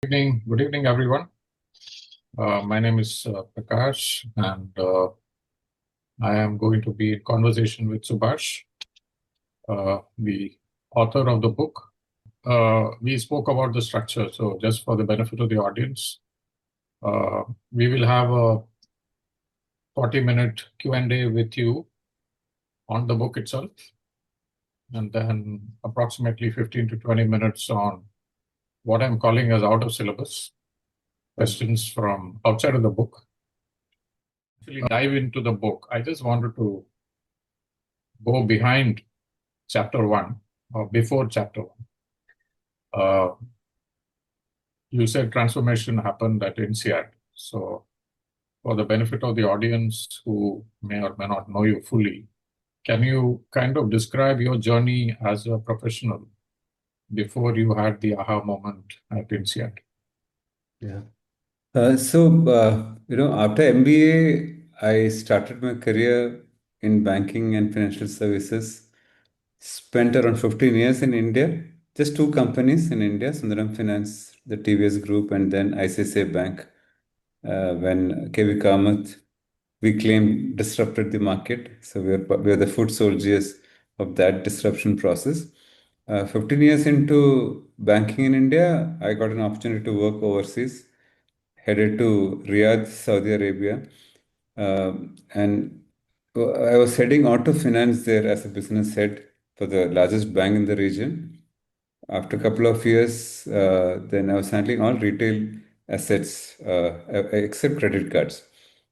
Good evening, everyone. My name is Prakash, and I am going to be in conversation with Subash, the author of the book. We spoke about the structure, so just for the benefit of the audience, we will have a 40-minute Q&A with you on the book itself, and then approximately 15 to 20 minutes on what I'm calling as out of syllabus questions from outside of the book. Actually dive into the book. I just wanted to go behind chapter 1 or before chapter 1. You said transformation happened at INSEAD. So for the benefit of the audience who may or may not know you fully, can you kind of describe your journey as a professional before you had the aha moment at INSEAD? Yeah. After MBA, I started my career in banking and financial services. Spent around 15 years in India, just two companies in India, Sundaram Finance, the TVS Group, and then ICICI Bank. When KV Kamath, we claim disrupted the market. So we are the foot soldiers of that disruption process. 15 years into banking in India, I got an opportunity to work overseas, headed to Riyadh, Saudi Arabia. And I was heading auto finance there as a business head for the largest bank in the region. After a couple of years, then I was handling all retail assets except credit cards.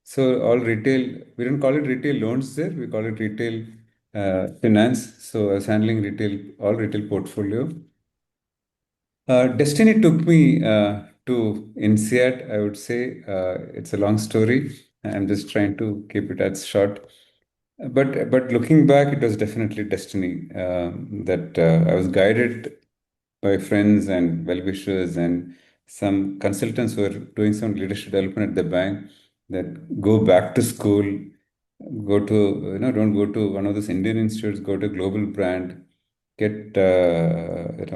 So all retail, we don't call it retail loans there, we call it retail finance. So I was handling all retail portfolio. Destiny took me to INSEAD, I would say. It's a long story. I'm just trying to keep it as short. But looking back, it was definitely destiny that I was guided by friends and well-wishers and some consultants who were doing some leadership development at the bank that go back to school, don't go to one of those Indian institutes, go to a global brand, get, get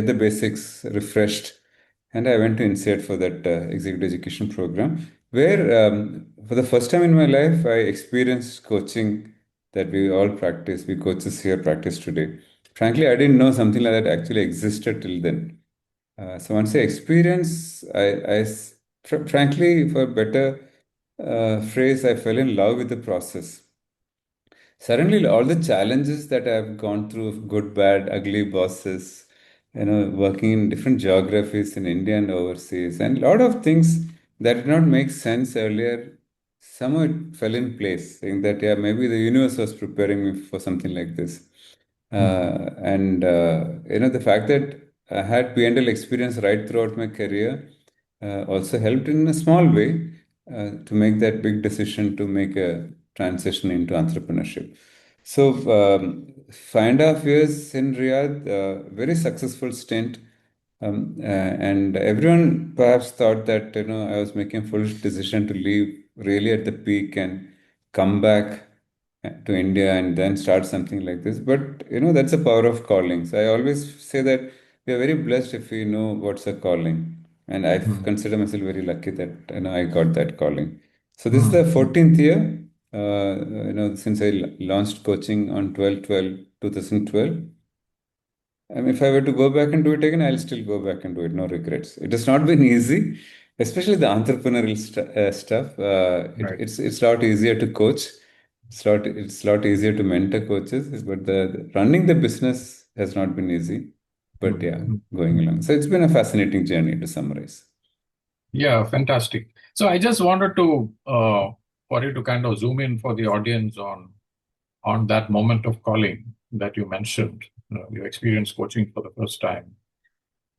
the basics refreshed. And I went to INSEAD for that executive education program, where for the first time in my life, I experienced coaching that we all practice, we coaches here practice today. Frankly, I didn't know something like that actually existed till then. So once I experienced, frankly, for a better phrase, I fell in love with the process. Suddenly, all the challenges that I've gone through, good, bad, ugly bosses, working in different geographies in India and overseas, and a lot of things that did not make sense earlier, somehow it fell in place, saying that, yeah, maybe the universe was preparing me for something like this. The fact that I had P&L experience right throughout my career also helped in a small way to make that big decision to make a transition into entrepreneurship. So, 5.5 years in Riyadh, very successful stint. And everyone perhaps thought that I was making a foolish decision to leave really at the peak and come back to India and then start something like this. But that's the power of calling. So I always say that we are very blessed if we know what's a calling. And I consider myself very lucky that I got that calling. So this is the 14th year, since I launched coaching on 12/12/2012. And if I were to go back and do it again, I'll still go back and do it. No regrets. It has not been easy, especially the entrepreneurial stuff. Right. It's a lot easier to coach. It's a lot easier to mentor coaches, but the running the business has not been easy. But yeah, going along. So it's been a fascinating journey to summarize. Yeah, fantastic. So I just wanted to for you to kind of zoom in for the audience on that moment of calling that you mentioned. You experienced coaching for the first time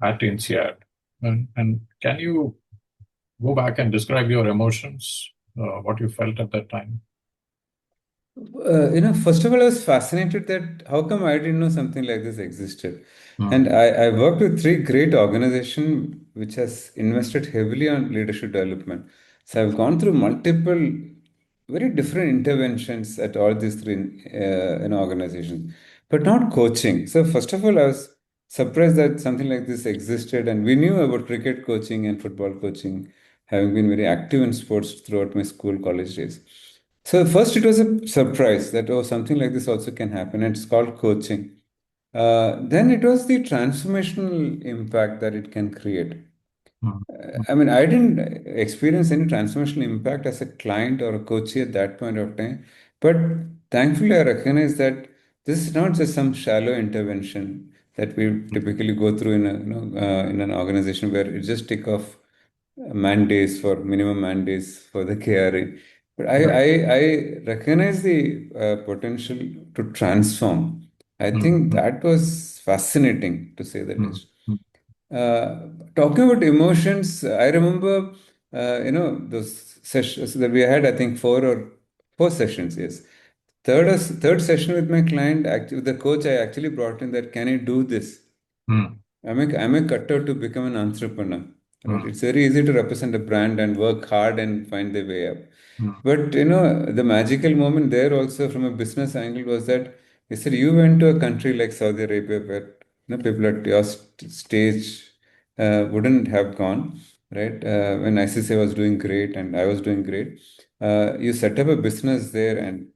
at INSEAD. And can you go back and describe your emotions, what you felt at that time? First of all, I was fascinated that how come I didn't know something like this existed. And I worked with three great organizations which has invested heavily on leadership development. So I've gone through multiple very different interventions at all these three organizations, but not coaching. So first of all, I was surprised that something like this existed. And we knew about cricket coaching and football coaching, having been very active in sports throughout my school, college days. So first, it was a surprise that oh, something like this also can happen. And it's called coaching. Then it was the transformational impact that it can create. mm, I mean, I didn't experience any transformational impact as a client or a coach at that point of time, but thankfully, I recognize that this is not just some shallow intervention that we typically go through in a in an organization where you just tick off mandates for minimum mandates for the KRA. But right. I recognize the potential to transform. I Mm, think mm, that was fascinating to say the mm, least. mm, Talking about emotions, I remember, those sessions that we had, I think four sessions, yes. Third session with my client, actually, the coach, I actually brought in that, can I do this? mm, I'm a cutter to become an entrepreneur, right? mm, It's very easy to represent a brand and work hard and find the way up. mm, But the magical moment there also from a business angle was that he said you went to a country like Saudi Arabia where people at your stage wouldn't have gone, right? When ICC was doing great and I was doing great, you set up a business there and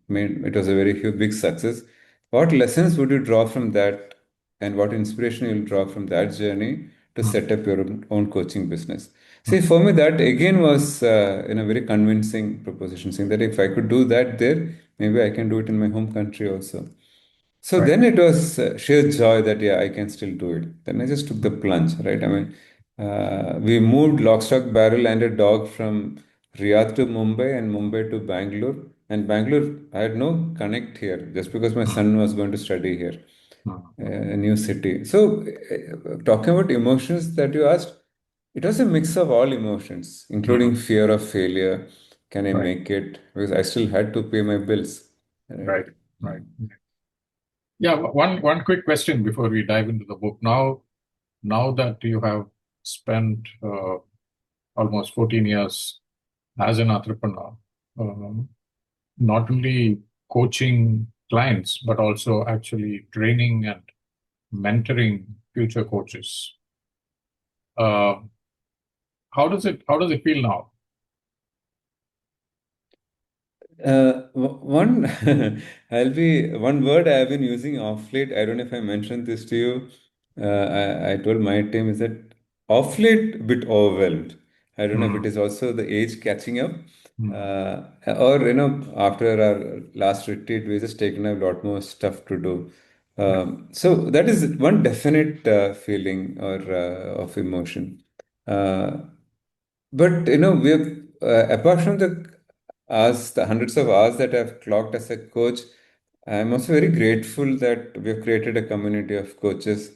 made it was a very huge big success. What lessons would you draw from that, and what inspiration you'll draw from that journey to mm, set up your own coaching business? mm, See, for me, that again was very convincing proposition, saying that if I could do that there, maybe I can do it in my home country also. So right. then it was sheer joy that yeah, I can still do it. Then I just took the plunge, right? I mean, we moved lock, stock, barrel, and a dog from Riyadh to Mumbai and Mumbai to Bangalore. And Bangalore, I had no connect here just because my Mm, son was going to study here, mm, mm, a new city. So, talking about emotions that you asked, it was a mix of all emotions, mm, including fear of failure. Can I right. make it? Because I still had to pay my bills, right? Right. Right. Yeah. One quick question before we dive into the book. Now that you have spent almost 14 years as an entrepreneur, um, not only coaching clients, but also actually training and mentoring future coaches. Uh, how does it feel now? One, I'll be one word I have been using off late. I don't know if I mentioned this to you. I told my team is that off late, bit overwhelmed. I don't know if it Mm, is also the age catching up, mm, or after our last retreat, we just taken a lot more stuff to do. right. So that is one definite feeling or of emotion. Uh, but we have apart from the hundreds of hours that I've clocked as a coach, I'm also very grateful that we have created a community of coaches.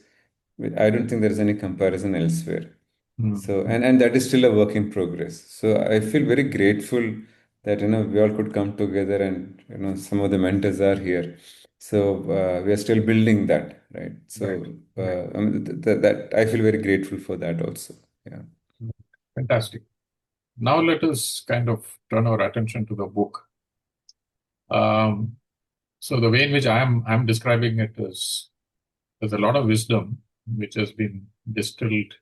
I don't think there is any comparison elsewhere. Mm, So mm, and that is still a work in progress. So I feel very grateful that we all could come together and some of the mentors are here. So we are still building that, right? right. So Right. I mean, that I feel very grateful for that also. Yeah. Fantastic. Now let us kind of turn our attention to the book. Um, so the way in which I'm describing it is there's a lot of wisdom which has been distilled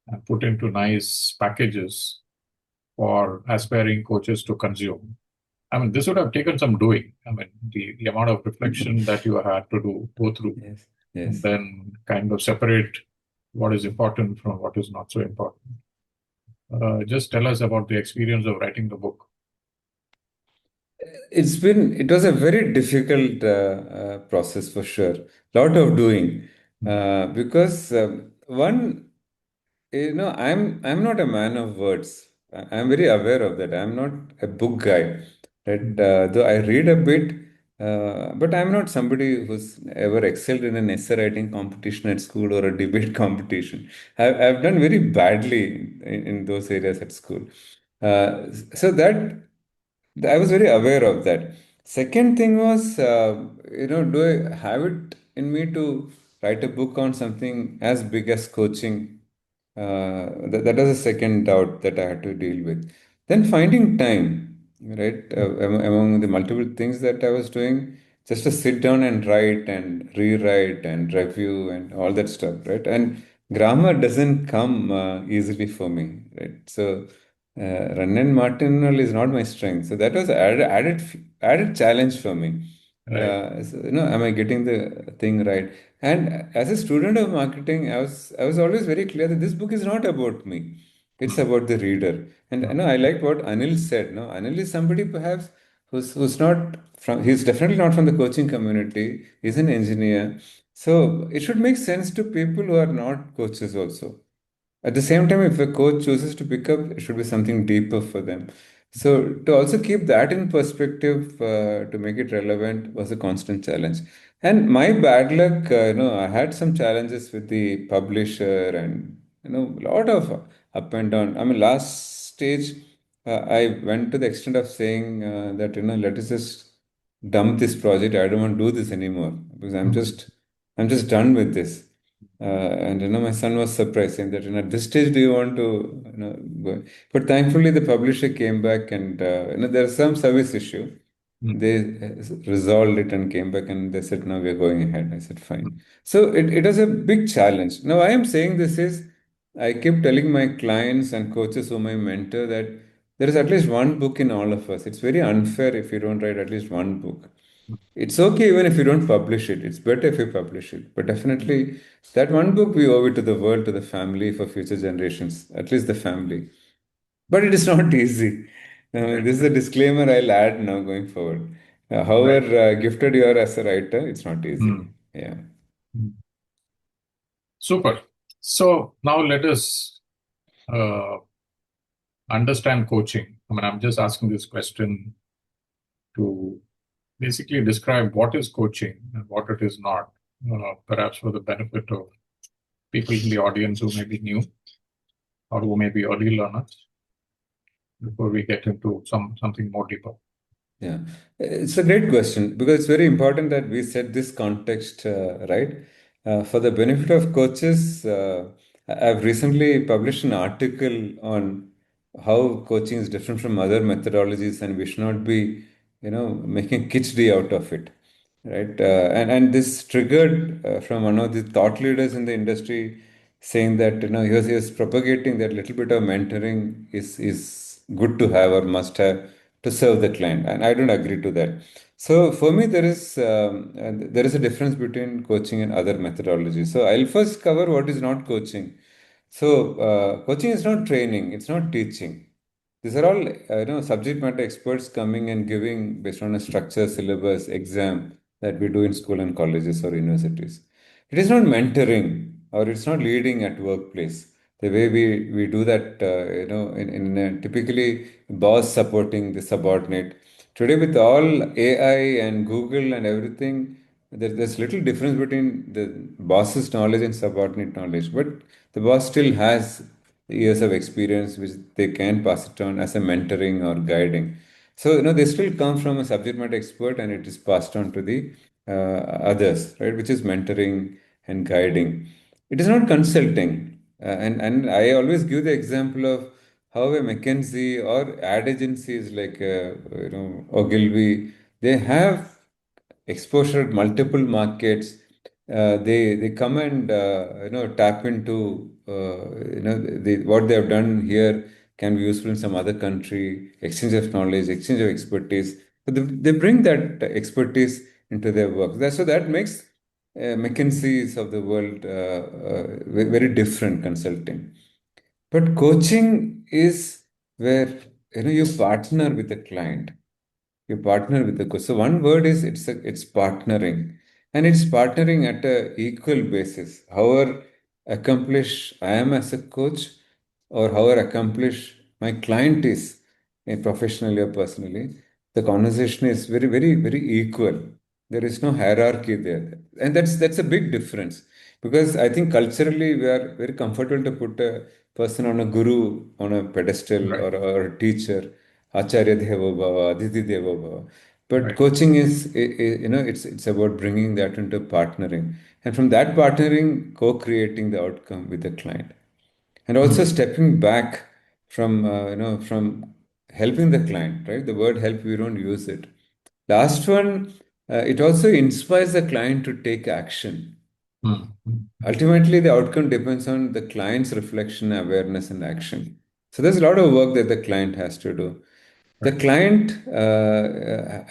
and put into nice packages for aspiring coaches to consume. I mean, this would have taken some doing. I mean, the amount of reflection that you had to go through, Yes. and Yes. then kind of separate what is important from what is not so important. Just tell us about the experience of writing the book. It was a very difficult process for sure. Lot of doing Mm, because one, I'm not a man of words. I'm very aware of that. I'm not a book guy. Right? mm, Though I read a bit, but I'm not somebody who's ever excelled in an essay writing competition at school or a debate competition. I've done very badly in those areas at school. So that I was very aware of that. Second thing was, do I have it in me to write a book on something as big as coaching? That was a second doubt that I had to deal with. Then finding time, right? mm, Among the multiple things that I was doing, just to sit down and write and rewrite and review and all that stuff, right? And grammar doesn't come easily for me, right? So run and martinal is not my strength. So that was added challenge for me. Right. Am I getting the thing right? And as a student of marketing, I was always very clear that this book is not about me. It's Mm, about the reader. And mm, I like what Anil said. No, Anil is somebody perhaps who's not from. He's definitely not from the coaching community. He's an engineer, so it should make sense to people who are not coaches also. At the same time, if a coach chooses to pick up, it should be something deeper for them. So to also keep that in perspective, to make it relevant was a constant challenge. And my bad luck, I had some challenges with the publisher and, a lot of up and down. I mean, last stage, I went to the extent of saying that, let us just dump this project. I don't want to do this anymore because mm, I'm just done with this. And my son was surprised saying that, at this stage, do you want to, go? But thankfully, the publisher came back, and there's some service issue. mm, They resolved it and came back, and they said, "No, we are going ahead." I said, mm, "Fine." So it was a big challenge. Now, I am saying this is, I keep telling my clients and coaches whom I mentor that there is at least one book in all of us. It's very unfair if you don't write at least one book. It's okay even if you don't publish it. It's better if you publish it. But definitely, that one book we owe it to the world, to the family, for future generations, at least the family. But it is not easy. right. This is a disclaimer I'll add now going forward. Right. However gifted you are as a writer, it's not easy. Mm, Yeah. mm. Super. So now let us uh, understand coaching. I mean, I'm just asking this question to basically describe what is coaching and what it is not, perhaps for the benefit of people in the audience who may be new or who may be early learners before we get into something more deeper. Yeah, it's a great question because it's very important that we set this context right. For the benefit of coaches, I've recently published an article on how coaching is different from other methodologies, and we should not be, making kitschy out of it, right? And this triggered from one of the thought leaders in the industry saying that he was propagating that little bit of mentoring is good to have or must have to serve the client, and I don't agree to that. So for me, there is a difference between coaching and other methodologies. So I'll first cover what is not coaching. So coaching is not training, it's not teaching. These are all subject matter experts coming and giving based on a structure, syllabus, exam that we do in school and colleges or universities. It is not mentoring or it's not leading at workplace. The way we do that, in typically boss supporting the subordinate. Today, with all AI and Google and everything, there's little difference between the boss's knowledge and subordinate knowledge. But the boss still has years of experience which they can pass it on as a mentoring or guiding. So, they still come from a subject matter expert and it is passed on to the others, right? Which is mentoring and guiding. It is not consulting. And I always give the example of how a McKinsey or ad agencies like, Ogilvy, they have exposure at multiple markets. They come and tap into what they have done here can be useful in some other country. Exchange of knowledge, exchange of expertise. So they bring that expertise into their work. So that makes McKinsey's of the world very different consulting. But coaching is where you partner with the client. You partner with the coach. So one word is it's partnering, and it's partnering at a equal basis. However accomplished I am as a coach, or however accomplished my client is, professionally or personally, the conversation is very, very, very equal. There is no hierarchy there, and that's a big difference because I think culturally we are very comfortable to put a person on a guru on a pedestal Right. or a teacher, Acharya Devo Bhava, Aditi Devo Bhava. But Right. coaching is, it's about bringing that into partnering, and from that partnering, co-creating the outcome with the client, and also Mm, stepping back from helping the client. Right, the word help we don't use it. Last one it also inspires the client to take action. mm, mm, Ultimately, the outcome depends on the client's reflection, awareness, and action. So there's a lot of work that the client has to do. The right. client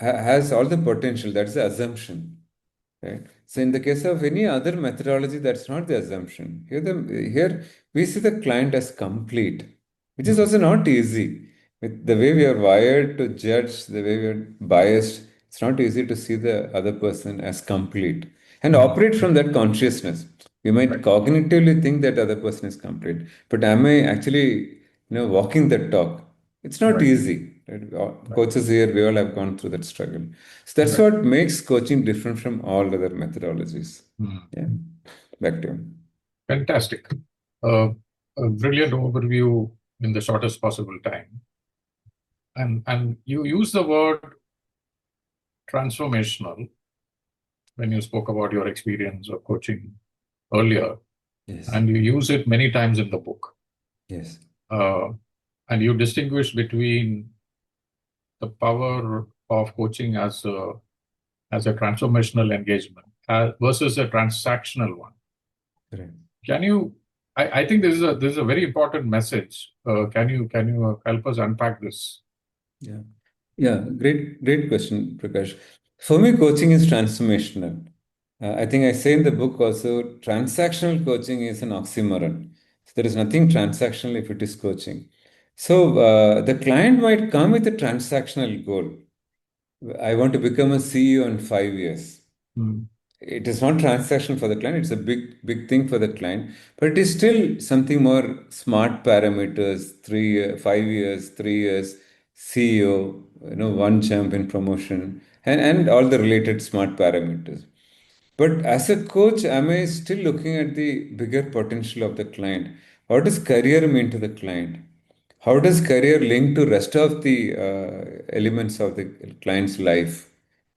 has all the potential. That's the assumption. Right. So in the case of any other methodology, that's not the assumption. Here we see the client as complete, which is Mm, also not easy. With the way we are wired to judge, the way we are biased, it's not easy to see the other person as complete and mm, operate mm, from that consciousness. We might right. cognitively think that other person is complete, but am I actually, walking that talk? It's not Right. easy. Right? Right. Coaches here, we all have gone through that struggle. So that's Right. what makes coaching different from all other methodologies. Mm, Yeah, mm. back to you. Fantastic. Uh, a brilliant overview in the shortest possible time. And you use the word transformational when you spoke about your experience of coaching earlier, Yes, and you use it many times in the book. yes, Uh, and you distinguish between the power of coaching as a transformational engagement versus a transactional one. correct. Can you? I think this is a very important message. Can you help us unpack this? Yeah, yeah, great question, Prakash. For me, coaching is transformational. I think I say in the book also, transactional coaching is an oxymoron. So there is nothing transactional if it is coaching. So the client might come with a transactional goal. I want to become a CEO in 5 years. Mm, It is not transactional for the client. It's a big thing for the client, but it is still something more smart parameters. 5 years, 3 years, CEO, one jump in promotion, and all the related smart parameters. But as a coach, am I still looking at the bigger potential of the client? What does career mean to the client? How does career link to rest of the elements of the client's life?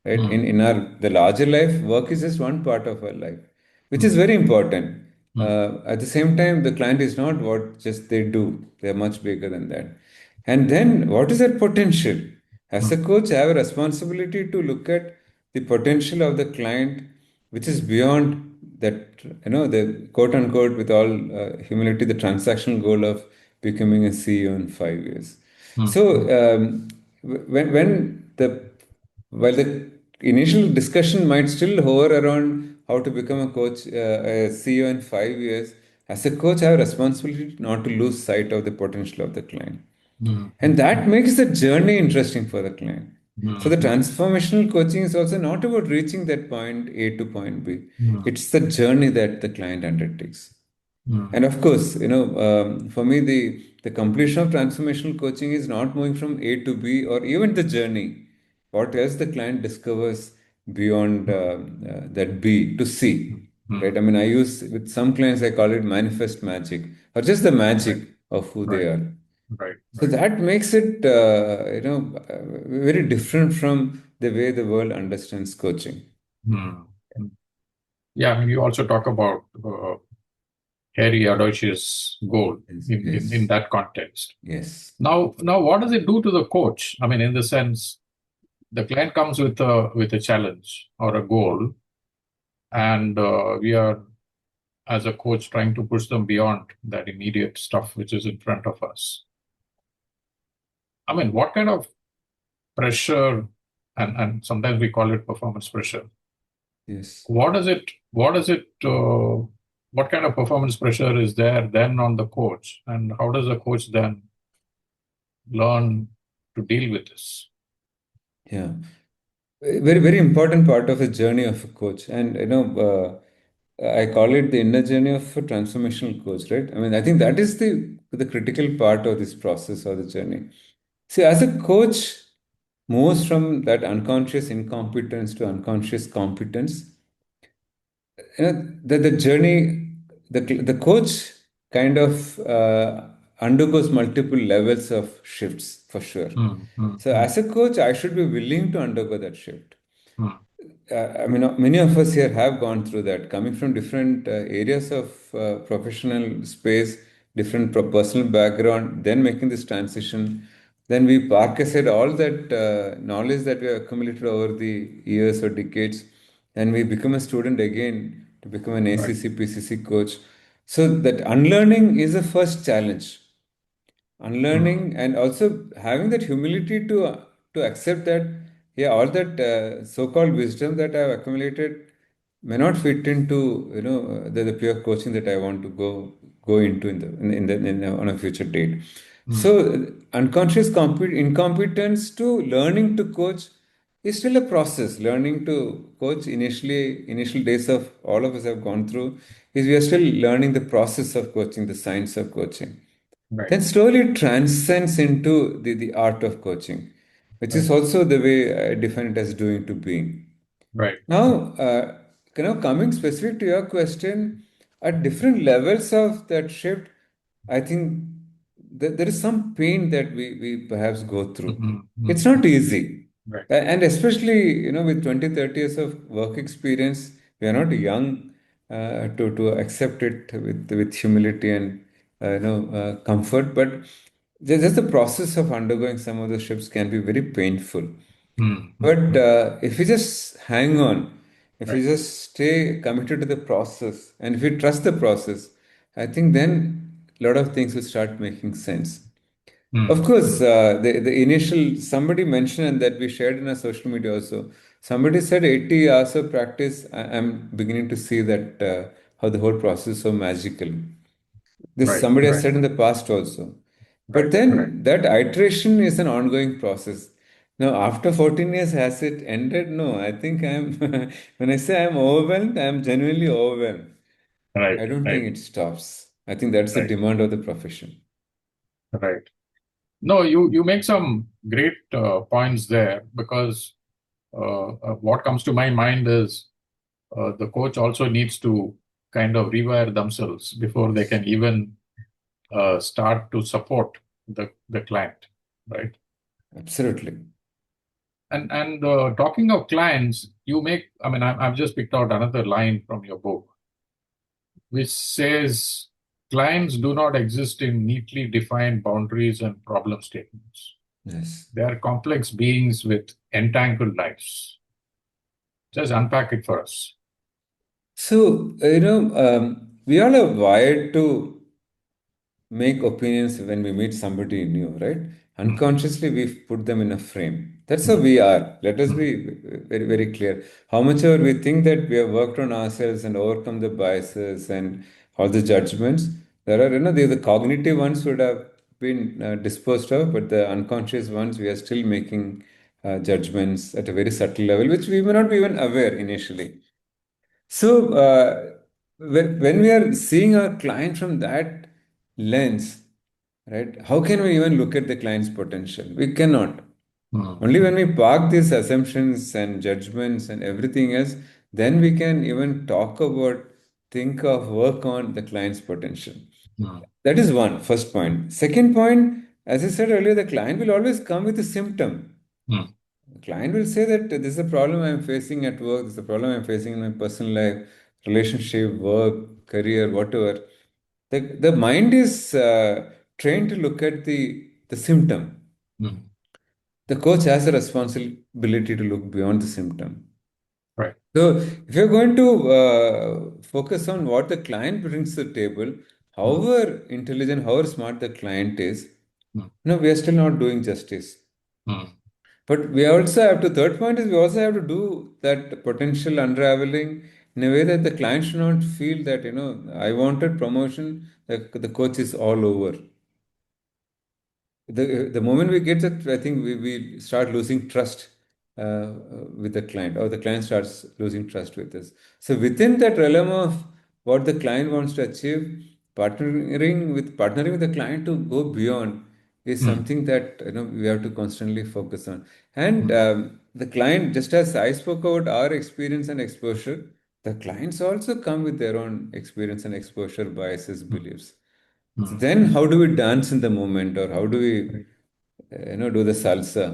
Right? mm, In our the larger life, work is just one part of our life, which is mm, very important. mm, At the same time, the client is not what just they do; they are much bigger than that. And then, what is their potential? As a mm, coach, I have a responsibility to look at the potential of the client, which is beyond that, the quote unquote, with all humility, the transactional goal of becoming a CEO in 5 years. mm, So, mm, when while the initial discussion might still hover around how to become a coach, a CEO in 5 years, as a coach, I have a responsibility not to lose sight of the potential of the client. mm, And mm, that makes the journey interesting for the client. So the mm, transformational coaching is also not about reaching that point A to point B. mm, It's the journey that the client undertakes. mm, And of course, for me, the completion of transformational coaching is not moving from A to B or even the journey. What else the client discovers beyond that B to C, right? I mm. mean, I use with some clients, I call it manifest magic or just the Right. magic of who they Right. are. Right. So Right. that makes it, very different from the way the world understands coaching. Mm, mm. Yeah, I mean, you also talk about hairy, audacious goal Yes, in yes, that context. yes. Now, what does it do to the coach? I mean, in the sense, the client comes with a challenge or a goal, and we are, as a coach, trying to push them beyond that immediate stuff which is in front of us. I mean, what kind of pressure, and sometimes we call it performance pressure. Yes. What kind of performance pressure is there then on the coach, and how does the coach then learn to deal with this? Yeah. Very important part of the journey of a coach. And, I call it the inner journey of a transformational coach, right? I mean, I think that is the critical part of this process or the journey. See, as a coach moves from that unconscious incompetence to unconscious competence, the journey, the coach kind of undergoes multiple levels of shifts for sure. Mm, mm, So, mm, as a coach, I should be willing to undergo that shift. mm, I mean, many of us here have gone through that, coming from different areas of professional space, different personal background, then making this transition. Then we park aside all that knowledge that we have accumulated over the years or decades, and we become a student again to become an Right. ACC, PCC coach. So that unlearning is the first challenge. Mm. Unlearning and also having that humility to accept that, yeah, all that so-called wisdom that I've accumulated may not fit into the pure coaching that I want to go into on a future date. Mm. So unconscious incompetence to learning to coach is still a process. Learning to coach initial days of all of us have gone through is we are still learning the process of coaching, the science of coaching. Right. Then slowly it transcends into the art of coaching, which is Right. also the way I define it as doing to being. Right. Now, coming specific to your question, at different levels of that shift, I think there is some pain that we perhaps go through. Mm. It's Mm. not easy. Right. And especially, with 20, 30 years of work experience, we are not young to accept it with humility and comfort. But just the process of undergoing some of the shifts can be very painful. Mm. Mm. But Mm. if you just hang on, if you Right. just stay committed to the process, and if you trust the process, I think then a lot of things will start making sense. Of Mm. course, Mm. the initial somebody mentioned and that we shared in our social media also. Somebody said 80 hours of practice. I'm beginning to see that how the whole process is so magical. This Right. somebody has Right. said in the past also. But Right. then that iteration is an ongoing process. Now, after 14 years, has it ended? No, I think I'm, when I say I'm overwhelmed, I'm genuinely overwhelmed. Right. I don't Right. think it stops. I think that's the Right. demand of the profession. Right. No, you make some great points there because what comes to my mind is the coach also needs to kind of rewire themselves before they Yes, can even start to support the client, right? absolutely. And talking of clients, you make. I mean, I've just picked out another line from your book, which says clients do not exist in neatly defined boundaries and problem statements. Yes. They are complex beings with entangled lives. Just unpack it for us. So, we all are wired to make opinions when we meet somebody new, right? Mm. Unconsciously, we put them in a frame. That's how Mm. we are. Let us Mm. be very, very clear. How much ever we think that we have worked on ourselves and overcome the biases and all the judgments, there are, the cognitive ones would have been disposed of, but the unconscious ones, we are still making judgments at a very subtle level, which we may not be even aware initially. So, when we are seeing our client from that lens, right, how can we even look at the client's potential? We cannot. Mm. Only when Mm. we park these assumptions and judgments and everything else, then we can even talk about, think of, work on the client's potential. Mm. That is first point. Second point, as I said earlier, the client will always come with a symptom. Mm. The client will say that this is a problem I'm facing at work, this is a problem I'm facing in my personal life, relationship, work, career, whatever. The mind is trained to look at the symptom. Mm. The coach has a responsibility to look beyond the symptom. Right. So, if you're going to focus on what the client brings to the table, Mm. however intelligent, however smart the client is, Mm. no, we are still not doing justice. Mm. But we also have to, third point is we also have to do that potential unraveling in a way that the client should not feel that, I wanted promotion, the coach is all over. The moment we get that, I think we start losing trust with the client, or the client starts losing trust with us. So within that realm of what the client wants to achieve, partnering with the client to go beyond is Mm. something that we have to constantly focus on. And Mm. the client, just as I spoke about our experience and exposure, the clients also come with their own experience and exposure, biases, Mm. beliefs. So Mm. then, how do we dance in the moment, or how do Right. we, do the salsa?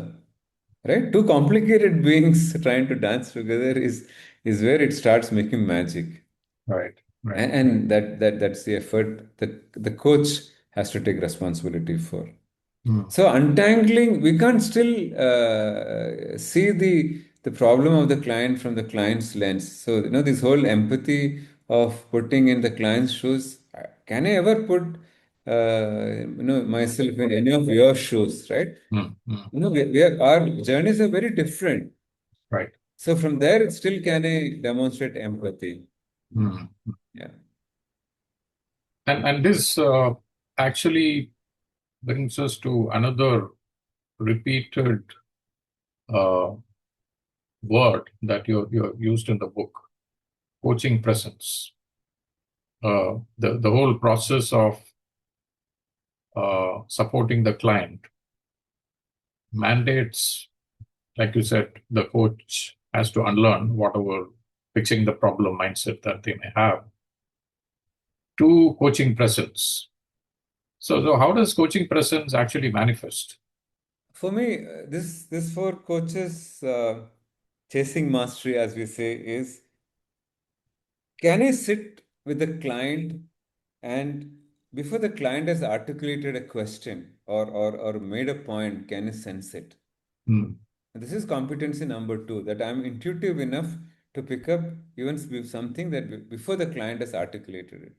Right? Two complicated beings trying to dance together is where it starts making magic, Right. Right. and that's the effort that the coach has to take responsibility for. Mm. So untangling, we can't still see the problem of the client from the client's lens. So this whole empathy of putting in the client's shoes. Can I ever put myself in any of your shoes, right? Mm. Mm. Our journeys are very different. Right. So from there, still can I demonstrate empathy? Mm. Yeah. And this actually brings us to another repeated uh, word that you used in the book, coaching presence. The whole process of supporting the client mandates, like you said, the coach has to unlearn whatever fixing the problem mindset that they may have to coaching presence. So how does coaching presence actually manifest? For me, this for coaches chasing mastery, as we say, is can I sit with the client and before the client has articulated a question or made a point, can I sense it? Mm. And this is competency number two, that I'm intuitive enough to pick up even something that before the client has articulated it.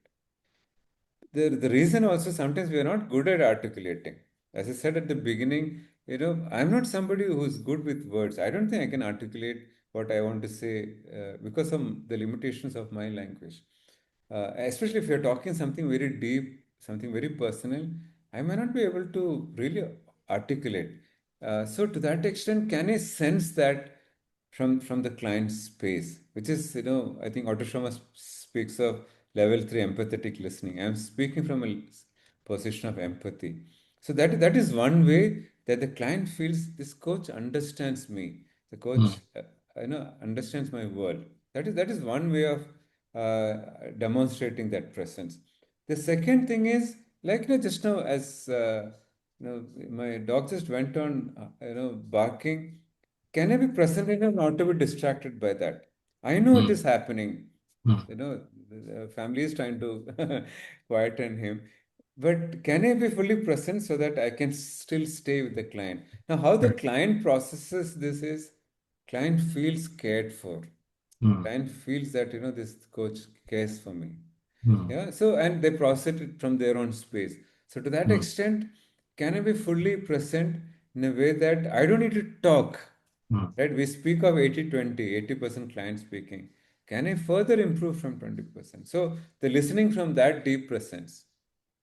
The reason also sometimes we are not good at articulating. As I said at the beginning, I'm not somebody who's good with words. I don't think I can articulate what I want to say because of the limitations of my language. Especially if you're talking something very deep, something very personal, I may not be able to really articulate. So to that extent, can I sense that from the client's space, which is, I think Otto Sharma speaks of level three empathetic listening. I'm speaking from a position of empathy. So that is one way that the client feels this coach understands me. The Mm. coach, understands my world. That is one way of demonstrating that presence. The second thing is like just now as my dog just went on barking. Can I be present enough not to be distracted by that? I know it Mm. is happening. Mm. The family is trying to quieten him. But can I be fully present so that I can still stay with the client? Now, how the Right. client processes this is client feels cared for. Mm. Client feels that, this coach cares for me. Mm. Yeah. So, and they process it from their own space. So, to that Mm. extent, can I be fully present in a way that I don't need to talk? Mm. Right? We speak of 80-20, 80% client speaking. Can I further improve from 20%? So, the listening from that deep presence.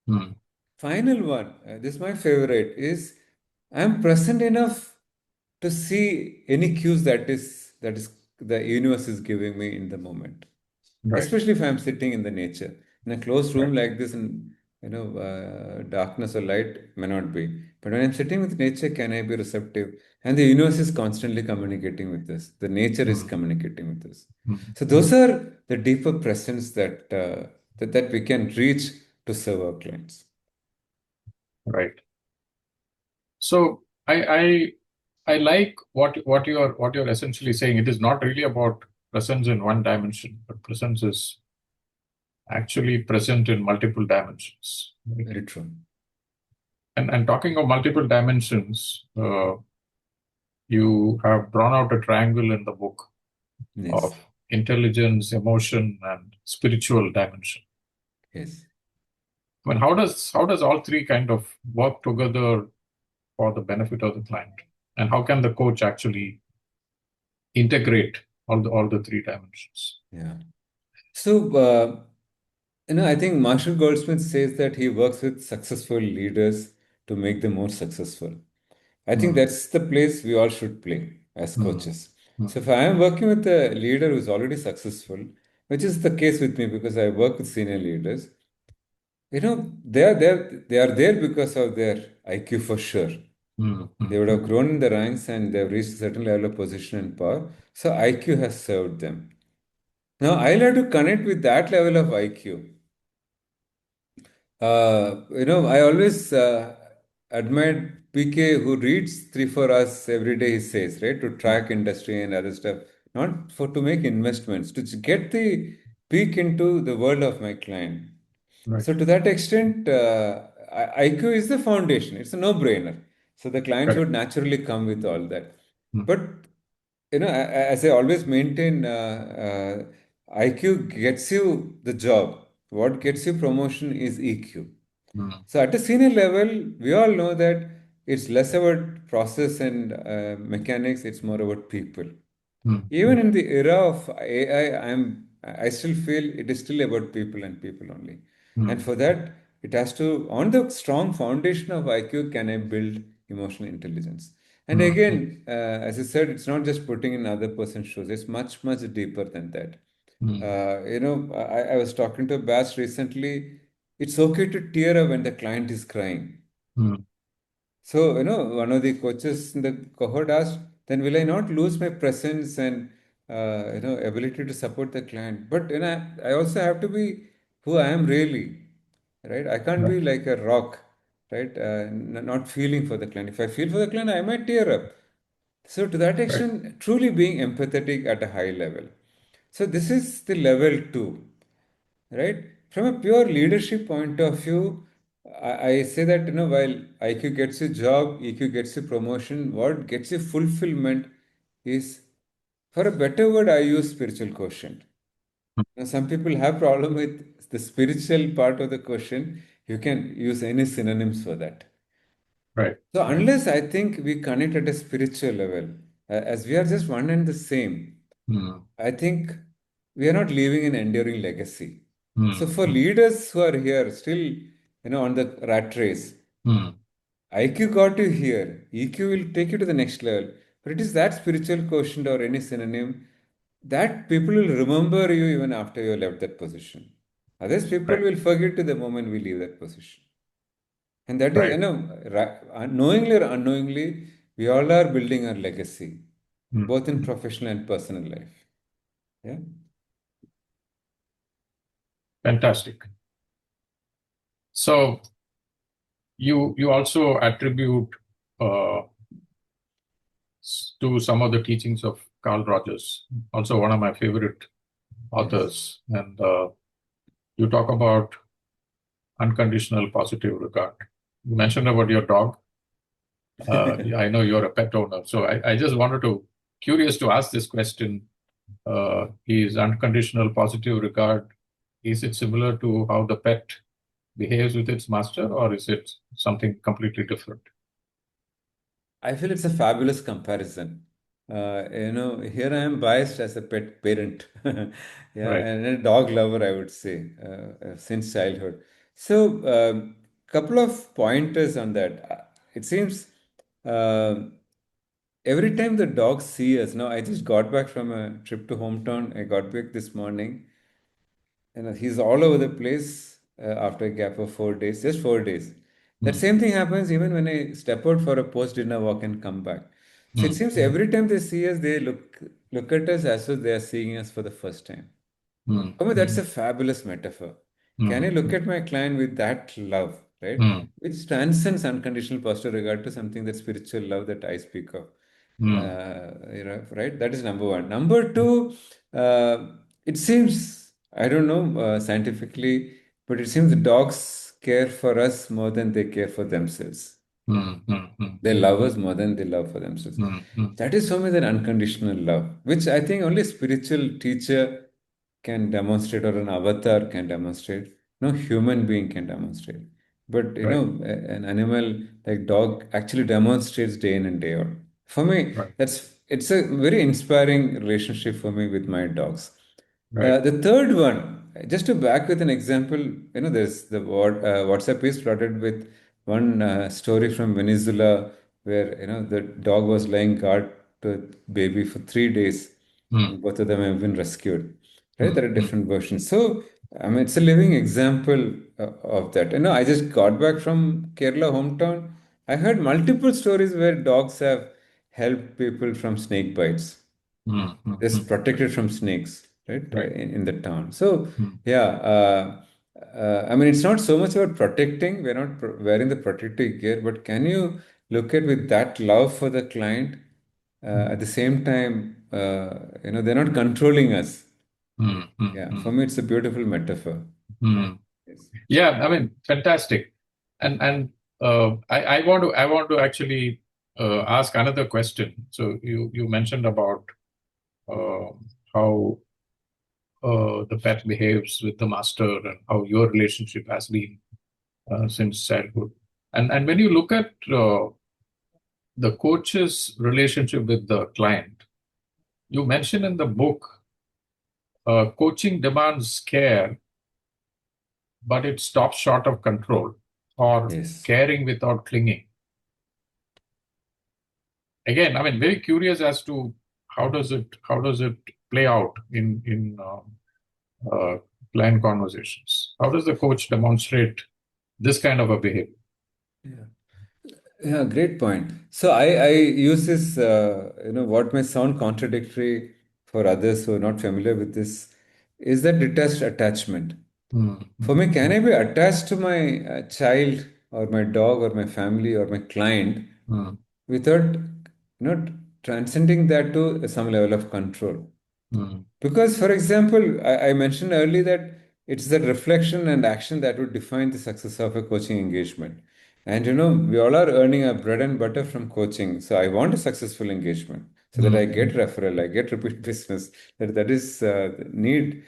Mm. Final one, this is my favorite, is I'm present enough to see any cues that is the universe is giving me in the moment, Right. especially if I'm sitting in the nature. In a closed Right. room like this, in darkness or light may not be. But when I'm sitting with nature, can I be receptive? And the universe is constantly communicating with us. The nature is Mm. communicating with us. Mm. So Mm. those are the deeper presence that we can reach to serve our clients. Right. So I like what you're essentially saying. It is not really about presence in one dimension, but presence is actually present in multiple dimensions. Right? Very true. And talking of multiple dimensions, you have drawn out a triangle in the book Yes. of intelligence, emotion, and spiritual dimension. Yes. I mean, how does all three kind of work together for the benefit of the client? And how can the coach actually integrate all the three dimensions? Yeah. So, I think Marshall Goldsmith says that he works with successful leaders to make them more successful. I think Mm. that's the place we all should play as Mm. coaches. So, Mm. if I am working with a leader who's already successful, which is the case with me because I work with senior leaders, they are there because of their IQ for sure. Mm. They Mm. would have grown in the ranks and they've reached a certain level of position and power. So, IQ has served them. Now, I'll have to connect with that level of IQ. I always admired PK who reads 3 4 hours every day, he says, right, to Mm. track industry and other stuff, not for to make investments, to get the peek into the world of my client. Right. So to that extent, IQ is the foundation. It's a no-brainer. So the clients Correct. would naturally come with all that. Mm, But as I always maintain, IQ gets you the job. What gets you promotion is EQ. mm, So at a senior level, we all know that it's less about process and mechanics. It's more about people. mm, Even mm, in the era of AI, I still feel it is still about people and people only. And mm, for that, it has to, on the strong foundation of IQ, can I build emotional intelligence? And mm, mm, again, as I said, it's not just putting in other person's shoes. It's much, much deeper than that. mm, I was talking to a batch recently. It's okay to tear up when the client is crying. mm, So, one of the coaches in the cohort asked, then will I not lose my presence and, ability to support the client? But, I also have to be who I am really, right? I can't right. be like a rock, right? Not feeling for the client. If I feel for the client, I might tear up. So, to that Right. extent, truly being empathetic at a high level. So, this is the level two, right? From a pure leadership point of view, I say that while IQ gets you job, EQ gets you promotion, what gets you fulfillment is, for a better word, I use spiritual quotient. Now, some people have problem with the spiritual part of the question. You can use any synonyms for that. Right. So Right. unless I think we connect at a spiritual level, as we are just one and the same, Mm, I think we are not leaving an enduring legacy. So mm, for mm, leaders who are here still, on the rat race, mm, IQ got you here. EQ will take you to the next level. But it is that spiritual quotient or any synonym that people will remember you even after you left that position. Others, people right. will forget to the moment we leave that position. And that is, Right. knowingly or unknowingly, we all are building our legacy, Mm, both in mm. professional and personal life. Yeah. Fantastic. So you also attribute uh, to some of the teachings of Carl Rogers, also one of my favorite Yes. authors, and you talk about unconditional positive regard. You mentioned about your dog. I know you're a pet owner, so I just wanted to curious to ask this question. Is unconditional positive regard, is it similar to how the pet behaves with its master, or is it something completely different? I feel it's a fabulous comparison. Here I am biased as a pet parent, yeah, Right. and a dog lover, I would say, since childhood. So, couple of pointers on that. It seems uh, every time the dogs see us. Now, I just got back from a trip to hometown. I got back this morning. He's all over the place after a gap of 4 days, just 4 days. That Mm, same thing happens even when I step out for a post-dinner walk and come back. So it mm, seems mm, every time they see us, they look at us as though they are seeing us for the first time. mm, For me, that's mm, a fabulous metaphor. Can I mm, look mm, at my client with that love, right? mm, Which transcends unconditional positive regard to something that spiritual love that I speak of. mm, Right? That is number one. Number two, it seems, I don't know scientifically, but it seems the dogs care for us more than they care for themselves. mm, mm, mm, They mm, love mm, us more than they love for themselves. mm, mm. That is for me that unconditional love, which I think only a spiritual teacher can demonstrate or an avatar can demonstrate. No human being can demonstrate. But Right. an animal like dog actually demonstrates day in and day out. For me, Right. it's a very inspiring relationship for me with my dogs. Right. The third one, just to back with an example, there's the WhatsApp is flooded with one story from Venezuela where the dog was lying guard to a baby for 3 days, Mm, and both of them have been rescued. Right? mm, There are mm, different versions. So I mean, it's a living example of that. I just got back from Kerala hometown. I heard multiple stories where dogs have helped people from snake bites, mm, mm, just mm. protected from snakes, right, Right. in the town. So, Mm, yeah, I mean, it's not so much about protecting. We're not wearing the protective gear, but can you look at with that love for the client mm, at the same time, they're not controlling us. mm, mm, Yeah, for mm, me, it's a beautiful metaphor. mm. Yes. Yeah, I mean, fantastic. I want to actually ask another question. So you mentioned about uh, how the pet behaves with the master and how your relationship has been since childhood. And when you look at the coach's relationship with the client, you mention in the book, coaching demands care, but it stops short of control or Yes. caring without clinging. Again, I mean, very curious as to how does it play out in client conversations. How does the coach demonstrate this kind of a behavior? Yeah. Yeah, great point. So I use this, what may sound contradictory for others who are not familiar with this, is that detached attachment. Mm, For mm, me, can mm, I be attached to my child or my dog or my family or my client mm, without, transcending that to some level of control? mm, Because, for example, I mentioned earlier that it's the reflection and action that would define the success of a coaching engagement. And we all are earning our bread and butter from coaching. So I want a successful engagement so that I get mm, referral, I get repeat business. That is the need.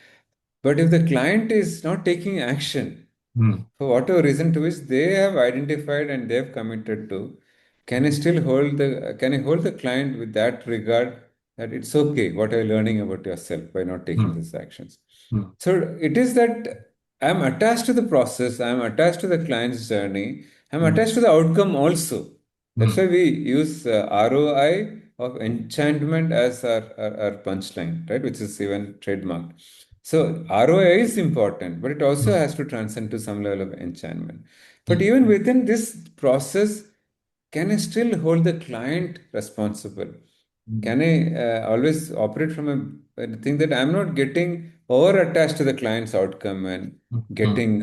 But if the client is not taking action, mm, for whatever reason to which they have identified and they have committed to, can I hold the client with that regard that it's okay what are you learning about yourself by not taking mm, these actions? mm, So it is that I'm attached to the process, I'm attached to the client's journey, I'm mm, attached to the outcome also. That's mm. why we use ROI of enchantment as our punchline, right? Which is even trademarked. So ROI is important, but it also Mm, has to transcend to some level of enchantment. But mm, even mm, within this process, can I still hold the client responsible? mm, Can I always operate from a thing that I'm not getting over attached to the client's outcome and mm, mm. getting,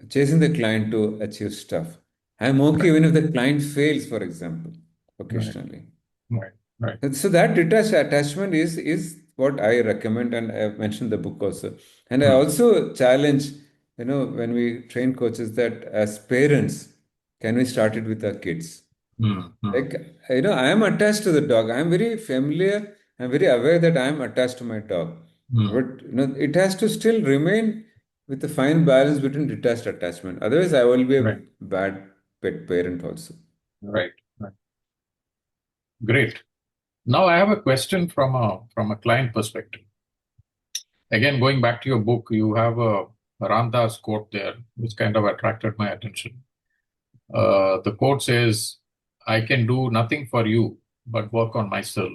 chasing the client to achieve stuff. I'm okay Right, even if the client fails, for example, right, occasionally. right, right. And so that detached attachment is what I recommend, and I mentioned the book also. And I Mm, also challenge, when we train coaches that as parents, can we start it with our kids? mm, mm, Like, I am attached to the dog. I am very familiar. I'm very aware that I am attached to my dog. mm. But, it has to still remain with a fine balance between detached attachment. Otherwise, I will be a Right, bad pet parent also. right, right. Great. Now I have a question from a client perspective. Again, going back to your book, you have a Ramdas quote there, which kind of attracted my attention. The quote says, "I can do nothing for you but work on myself.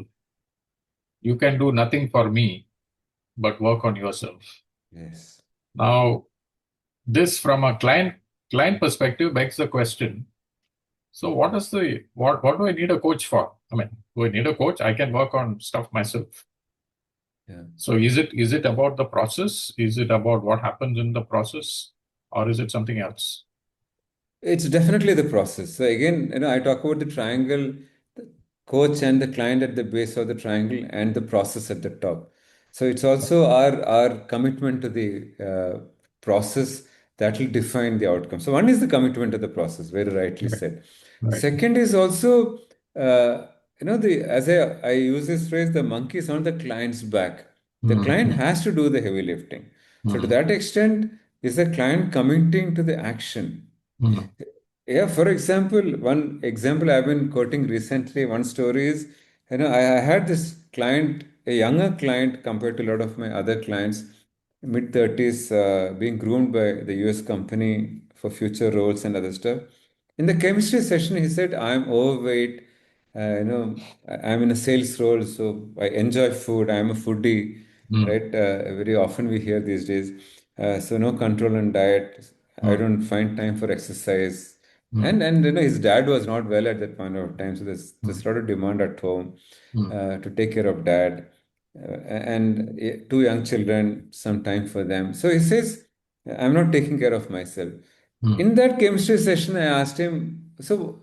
You can do nothing for me but work on yourself." Yes. Now, this from a client perspective begs the question. So, what do I need a coach for? I mean, do I need a coach? I can work on stuff myself. Yeah. So is it about the process? Is it about what happens in the process? Or is it something else? It's definitely the process. So again, I talk about the triangle, the coach and the client at the base of the triangle, and the process at the top. So it's also our commitment to the process that will define the outcome. So one is the commitment to the process, very rightly Right, said. right. Second is also, the as I use this phrase, the monkey is on the client's back. The client Mm-hmm. has to do the heavy lifting. So to Mm-hmm. that extent, is the client committing to the action? Mm-hmm. Yeah, for example, one example I've been quoting recently, one story is, I had this client, a younger client compared to a lot of my other clients, mid 30s, being groomed by the US company for future roles and other stuff. In the chemistry session, he said, I'm overweight, I'm in a sales role, so I enjoy food, I'm a foodie, Mm-hmm. right? Very often we hear these days. So no control on diet. I don't find time for exercise. Mm-hmm. And his dad was not well at that point of time, so there's a lot of demand at home to take care of dad and two young children, some time for them. So he says, I'm not taking care of myself. Mm-hmm. In that chemistry session, I asked him, so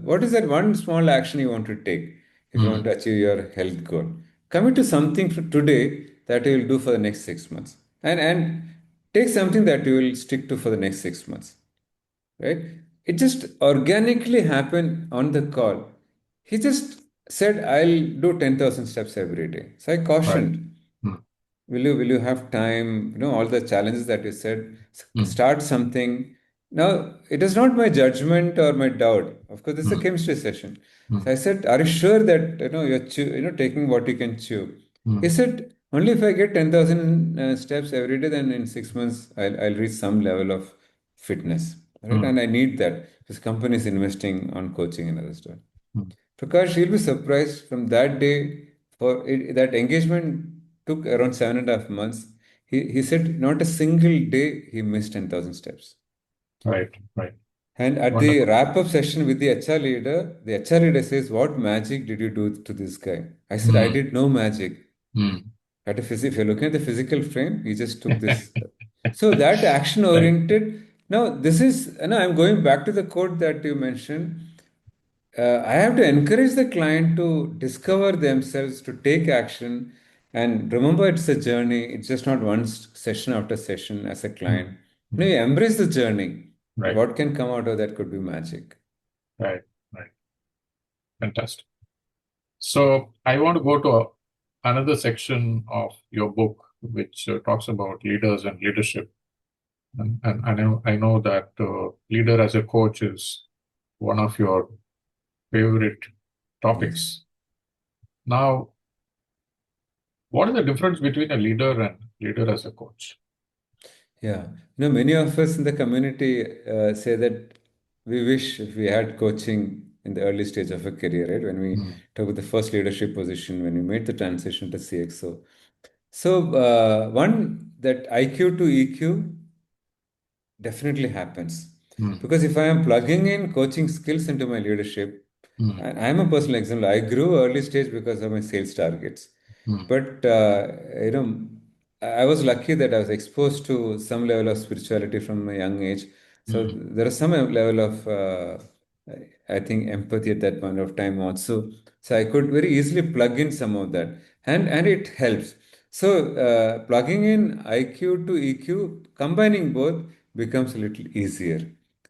what is that one small action you want to take if you want Mm-hmm. to achieve your health goal? Commit to something for today that you will do for the next 6 months. And take something that you will stick to for the next 6 months, right? It just organically happened on the call. He just said, I'll do 10,000 steps every day. So I Right. cautioned, Mm, will you have time? All the challenges that you said, mm, start something. Now, it is not my judgment or my doubt. Of course, this is a mm, chemistry session. So mm, I said, are you sure that you're taking what you can chew? He mm, said, only if I get 10,000 steps every day, then in 6 months I'll reach some level of fitness, right? mm, And I need that because company is investing on coaching and other stuff. mm. Prakash, you'll be surprised from that day, that engagement took around 7.5 months. He said not a single day he missed 10,000 steps. Right. Right. And at the Wonderful. wrap up session with the HR leader, the HR leader says, what magic did you do to this guy? I said, I Mm, did no magic. mm. If you're looking at the physical frame, he just took this. So that action Right. oriented. Now, this is, I'm going back to the quote that you mentioned. I have to encourage the client to discover themselves, to take action. And remember, it's a journey. It's just not one session after session as a Mm, client. No, mm. you embrace the journey. And Right. what can come out of that could be magic. Right. Right. Fantastic. So I want to go to another section of your book, which talks about leaders and leadership. And I know that leader as a coach is one of your favorite Yes. topics. Now, what is the difference between a leader and leader as a coach? Yeah. Many of us in the community say that we wish if we had coaching in the early stage of a career, right? When we Mm, took the first leadership position, when we made the transition to CXO. So, one, that IQ to EQ definitely happens. mm, Because if I am plugging in coaching skills into my leadership, mm, and I'm a personal example, I grew early stage because of my sales targets. mm, But, I was lucky that I was exposed to some level of spirituality from a young age. So mm, there is some level of, I think, empathy at that point of time also. So I could very easily plug in some of that. And it helps. So plugging in IQ to EQ, combining both becomes a little easier.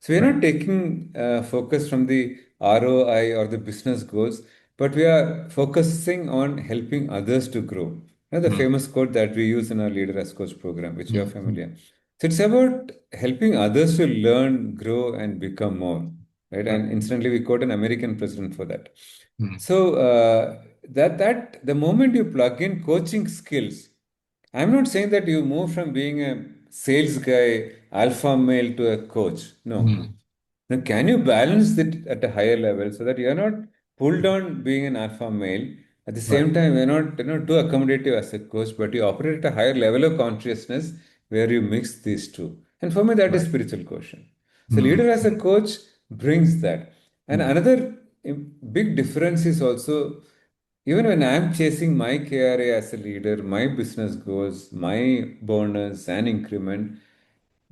So we're right. not taking focus from the ROI or the business goals, but we are focusing on helping others to grow. The Mm, famous quote that we use in our Leader as Coach program, which you are mm, mm, familiar. So it's about helping others to learn, grow, and become more. Right? right. And incidentally, we quote an American president for that. Mm, So that the moment you plug in coaching skills, I'm not saying that you move from being a sales guy, alpha male to a coach. No. mm, Now, can you balance it at a higher level so that you're not pulled on being an alpha male? At the right. same time, you're not too accommodative as a coach, but you operate at a higher level of consciousness where you mix these two. And for me, that is Right. spiritual quotient. So, Mm, leader as a mm, coach brings that. And mm, another big difference is also even when I'm chasing my KRA as a leader, my business goals, my bonus and increment,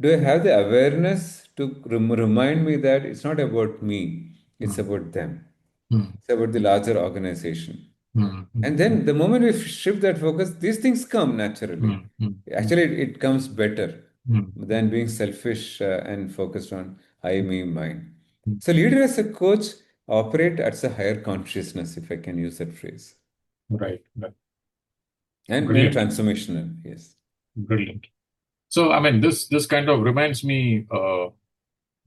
do I have the awareness to remind me that it's not about me, it's mm, about them, mm, it's about the larger organization. mm, mm, And then the moment we shift that focus, these things come naturally. mm, mm, mm, Actually, it comes better mm, than being selfish and focused on I, me, mine. mm. So, leader as a coach operate at a higher consciousness, if I can use that phrase, Right. Right. and very Brilliant. transformational. Yes. Brilliant. So, I mean, this kind of reminds me.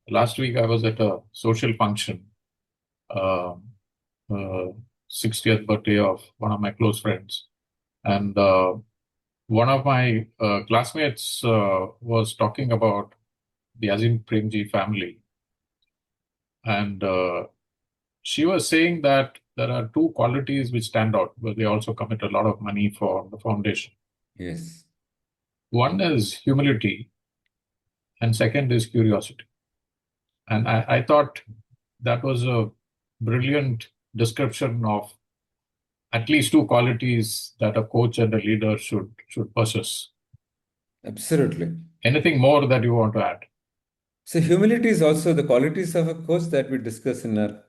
Last week, I was at a social function, uh, uh, 60th birthday of one of my close friends, and one of my classmates was talking about the Azim Premji family, and she was saying that there are two qualities which stand out, but they also commit a lot of money for the foundation. Yes. One is humility, and second is curiosity. And I thought that was a brilliant description of at least two qualities that a coach and a leader should possess. Absolutely. Anything more that you want to add? So humility is also the qualities of a coach that we discuss in our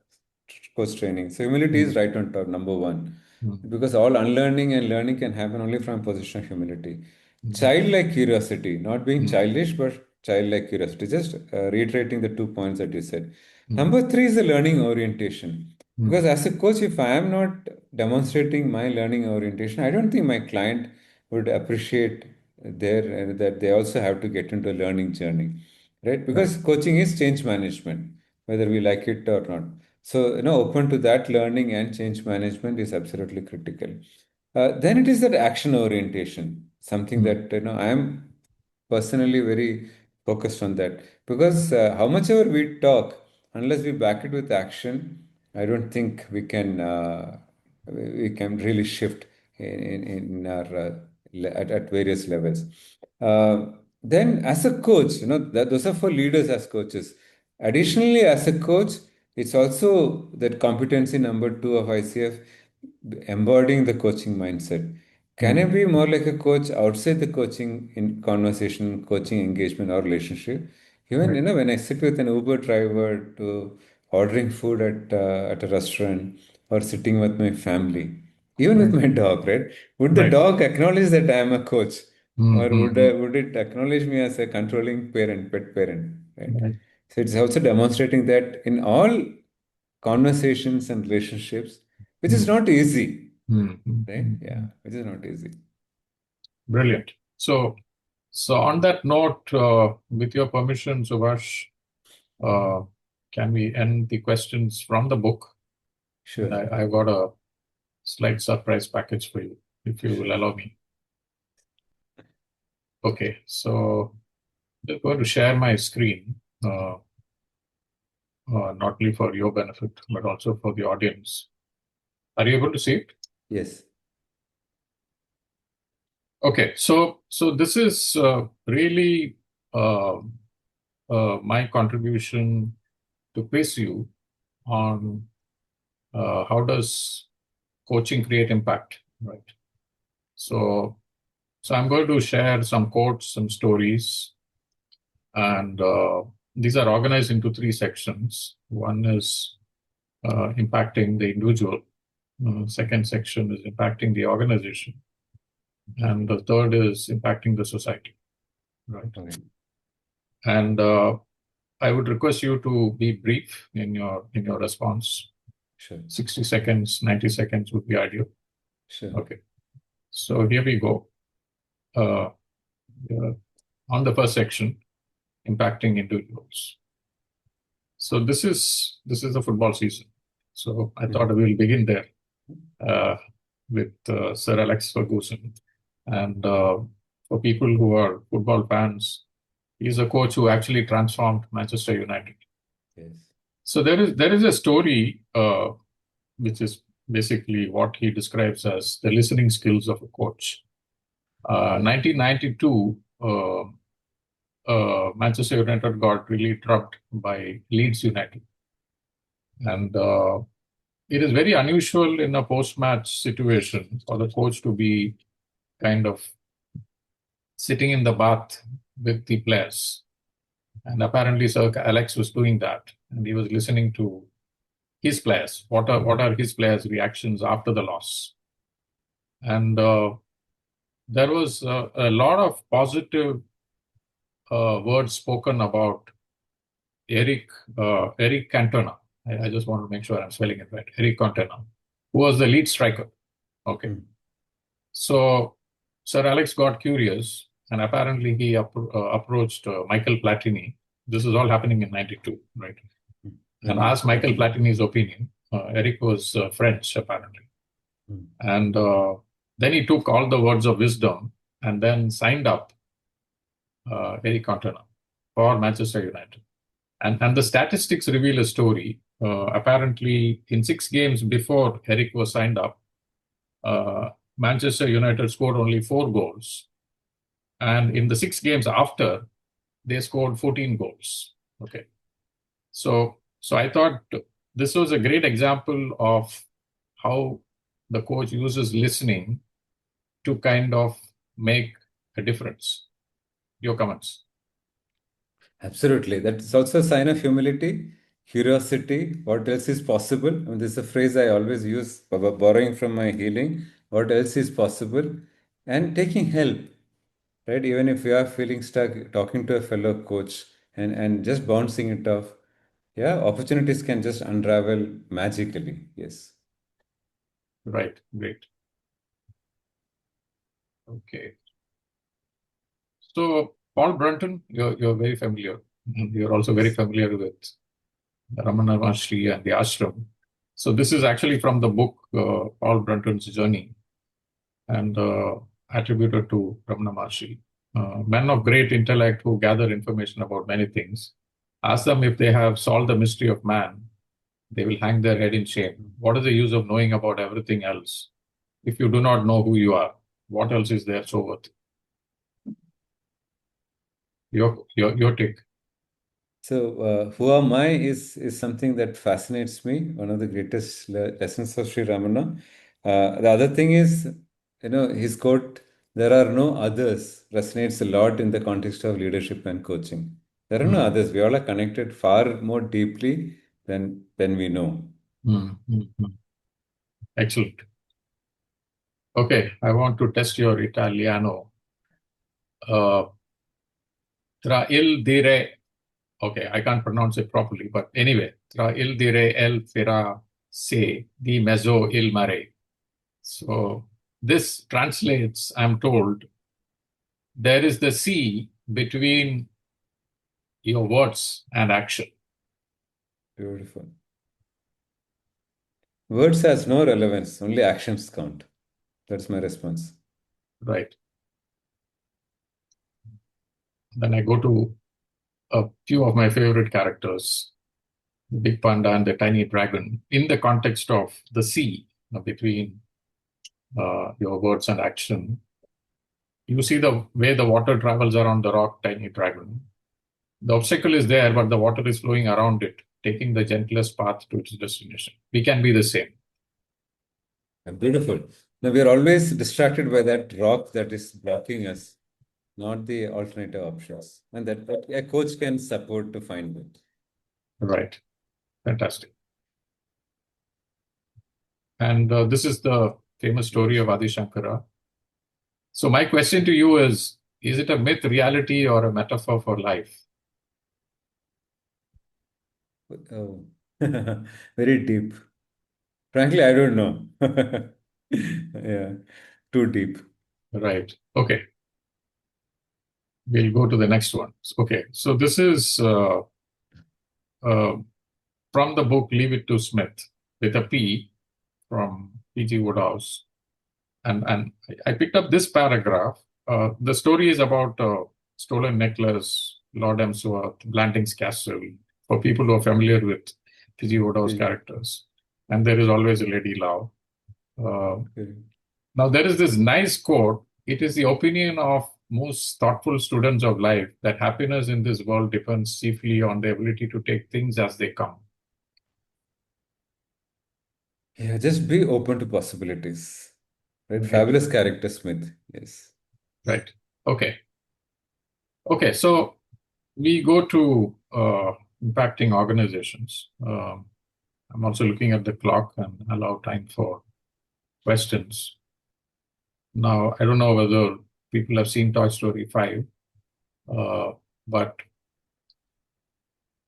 coach training. So humility is Mm, right on top, number one. mm, Because all unlearning and learning can happen only from a position of humility. childlike curiosity, not being mm, childish, but childlike curiosity. Just reiterating the 2 points that you said. mm, Number three is the learning orientation. mm. Because as a coach, if I am not demonstrating my learning orientation, I don't think my client would appreciate their that they also have to get into a learning journey, right? Right. Because coaching is change management, whether we like it or not. So, open to that learning and change management is absolutely critical. Then it is that action orientation, something Mm, that I am personally very focused on that because how much ever we talk, unless we back it with action, I don't think we can really shift in our at various levels. Uh, then, as a coach, those are for leaders as coaches. Additionally, as a coach, it's also that competency number two of ICF, embodying the coaching mindset. Can I mm. be more like a coach outside the coaching in conversation, coaching engagement, or relationship? Even Right. when I sit with an Uber driver to ordering food at a restaurant or sitting with my family, even with Right. my dog, right? Would the Right. dog acknowledge that I am a coach, Mm, or mm, mm. would it acknowledge me as a controlling parent, pet parent, right? Right. So it's also demonstrating that in all conversations and relationships, which is Mm, not easy, mm, mm, right? mm, Yeah, mm. which is not easy. Brilliant. So on that note, with your permission, Subhash, uh, can we end the questions from the book? And Sure, I got a slight surprise package for you, if you will sure. allow me. Okay, so I'm going to share my screen, not only for your benefit, but also for the audience. Are you able to see it? Yes. Okay, so this is really uh, my contribution to quiz you on how does coaching create impact, right? So, so I'm going to share some quotes, some stories, and these are organized into three sections. One is impacting the individual. Second section is impacting the organization, and the third is impacting the society, right? Okay. And I would request you to be brief in your response. Sure, 60 seconds, 90 seconds would be ideal. sure. Okay. So here we go. Uh, uh, on the first section, impacting individuals. So this is a football season. So I thought Mhm. we'll begin there uh, with Sir Alex Ferguson. And for people who are football fans, he's a coach who actually transformed Manchester United. Yes. So there is a story which is basically what he describes as the listening skills of a coach. 1992, Manchester United got really drubbed by Leeds United, and it is very unusual in a post-match situation for the coach to be kind of sitting in the bath with the players. And apparently, Sir Alex was doing that, and he was listening to his players. What are his players' reactions after the loss? And there was a lot of positive words spoken about Eric Cantona. I just want to make sure I'm spelling it right. Eric Cantona, who was the lead striker. Okay, Mm. so Sir Alex got curious, and apparently he approached Michael Platini. This is all happening in '92, right? Mm. And asked Michael Platini's opinion. Eric was French, apparently, Mm. and then he took all the words of wisdom and then signed up Eric Cantona for Manchester United. And the statistics reveal a story. Apparently, in 6 games before Eric was signed up, Manchester United scored only 4 goals. And in the 6 games after, they scored 14 goals. Okay. So I thought this was a great example of how the coach uses listening to kind of make a difference. Your comments. Absolutely. That's also a sign of humility, curiosity. What else is possible? I mean, this is a phrase I always use, borrowing from my healing. What else is possible? And taking help. right? Even if you are feeling stuck, talking to a fellow coach and just bouncing it off, yeah, opportunities can just unravel magically. Yes. Right. Great. Okay. So Paul Brunton, you're very familiar. You're also very Yes. familiar with Ramana Maharshi and the ashram. So this is actually from the book Paul Brunton's Journey, and attributed to Ramana Maharshi. Men of great intellect who gather information about many things. Ask them if they have solved the mystery of man, they will hang their head in shame. What is the use of knowing about everything else if you do not know who you are? What else is there so worth? Your take. So, who am I is something that fascinates me. One of the greatest lessons of Sri Ramana. The other thing is, his quote, "There are no others," resonates a lot in the context of leadership and coaching. There are no Mm, others. We all are connected far more deeply than we know. mm. Excellent. Okay, I want to test your Italiano. Uh, tra il dire, okay, I can't pronounce it properly, but anyway, tra il dire el fera se di mezzo il mare. So this translates, I'm told, there is the sea between your words and action. Beautiful. Words has no relevance. Only actions count. That's my response. Right. Then I go to a few of my favorite characters, the big panda and the tiny dragon, in the context of the sea between your words and action. You see the way the water travels around the rock, tiny dragon. The obstacle is there, but the water is flowing around it, taking the gentlest path to its destination. We can be the same. Beautiful. Now we are always distracted by that rock that is blocking us, not the alternative options. And that a coach can support to find it. Right. Fantastic. And this is the famous story of Adi Shankara. So my question to you is it a myth, reality, or a metaphor for life? Oh, very deep. Frankly, I don't know. Yeah, too deep. Right. Okay. We'll go to the next one. Okay. So this is uh, from the book Leave It to Smith with a P from P.G. Woodhouse. And I picked up this paragraph. The story is about stolen necklace, Lord Emsworth, Blanting's castle, for people who are familiar with P.G. Woodhouse Okay. characters. And there is always a Lady Love. Okay. Now, there is this nice quote. It is the opinion of most thoughtful students of life that happiness in this world depends chiefly on the ability to take things as they come. Yeah, just be open to possibilities. Right? Right. Fabulous character, Smith. Yes. Right. Okay. Okay. So we go to impacting organizations. I'm also looking at the clock and allow time for questions. Now, I don't know whether people have seen Toy Story 5, but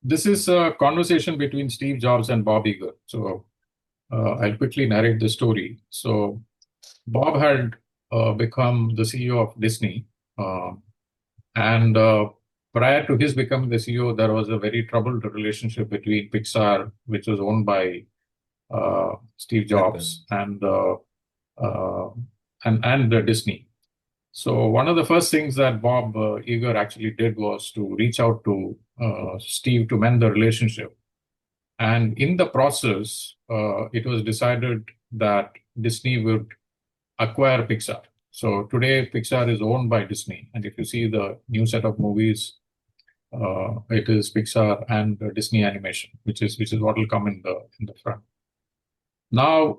this is a conversation between Steve Jobs and Bob Iger. So I'll quickly narrate the story. So Bob had become the CEO of Disney, uh, and prior to his becoming the CEO, there was a very troubled relationship between Pixar, which was owned by Steve Apple. Jobs, uh, and Disney. So one of the first things that Bob Iger actually did was to reach out to Steve to mend the relationship. And in the process, it was decided that Disney would acquire Pixar. So today, Pixar is owned by Disney. And if you see the new set of movies, it is Pixar and Disney Animation, which is what will come in the front. Now,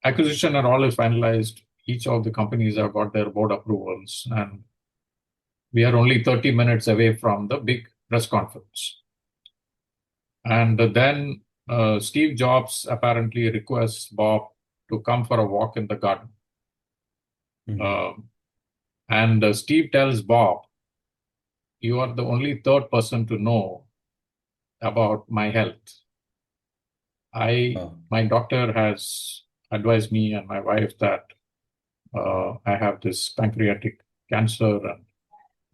acquisition and all is finalized. Each of the companies have got their board approvals, and we are only 30 minutes away from the big press conference. And then Steve Jobs apparently requests Bob to come for a walk in the garden. Mhm. Um, And Steve tells Bob, "You are the only third person to know about my health. My doctor has advised me and my wife that I have this pancreatic cancer and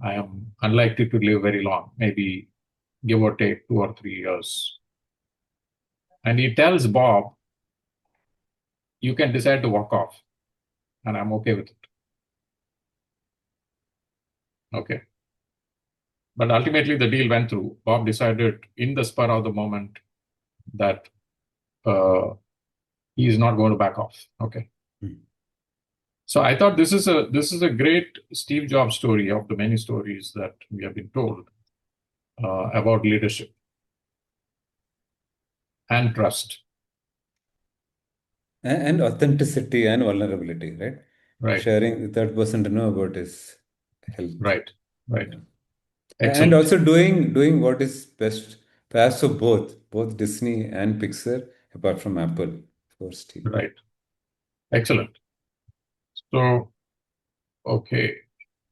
I am unlikely to live very long, maybe give or take 2 or 3 years." And he tells Bob, "You can decide to walk off, and I'm okay with it." Okay. But ultimately, the deal went through. Bob decided in the spur of the moment that he is not going to back off. Okay. So I thought this is a great Steve Jobs story of the many stories that we have been told about leadership and trust. And authenticity and vulnerability, right? Right. Sharing the third person to know about his health. Right. Right. Yeah. Excellent. And also doing what is best, perhaps for both Disney and Pixar, apart from Apple, for Steve. Right. Excellent. So, okay,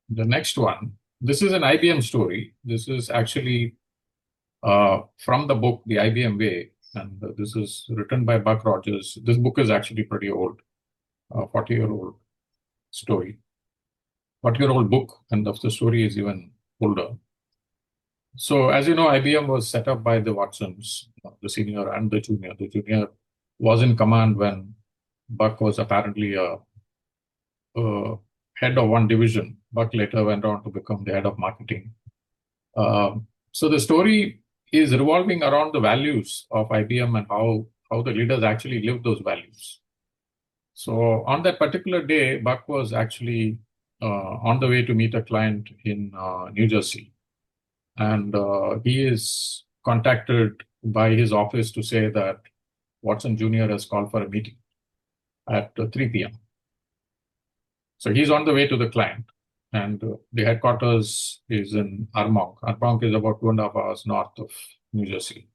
the next one. This is an IBM story. This is actually from the book The IBM Way, and this is written by Buck Rogers. This book is actually pretty old, 40-year-old story, 40-year-old book, and the story is even older. So, as you know, IBM was set up by the Watsons, the senior and the junior. The junior was in command when Buck was apparently a head of one division. Buck later went on to become the head of marketing. So the story is revolving around the values of IBM and how the leaders actually live those values. So on that particular day, Buck was actually on the way to meet a client in New Jersey. And he is contacted by his office to say that Watson Jr. has called for a meeting at 3 p.m. So he's on the way to the client. And the headquarters is in Armonk. Armonk is about 2.5 hours north of New Jersey,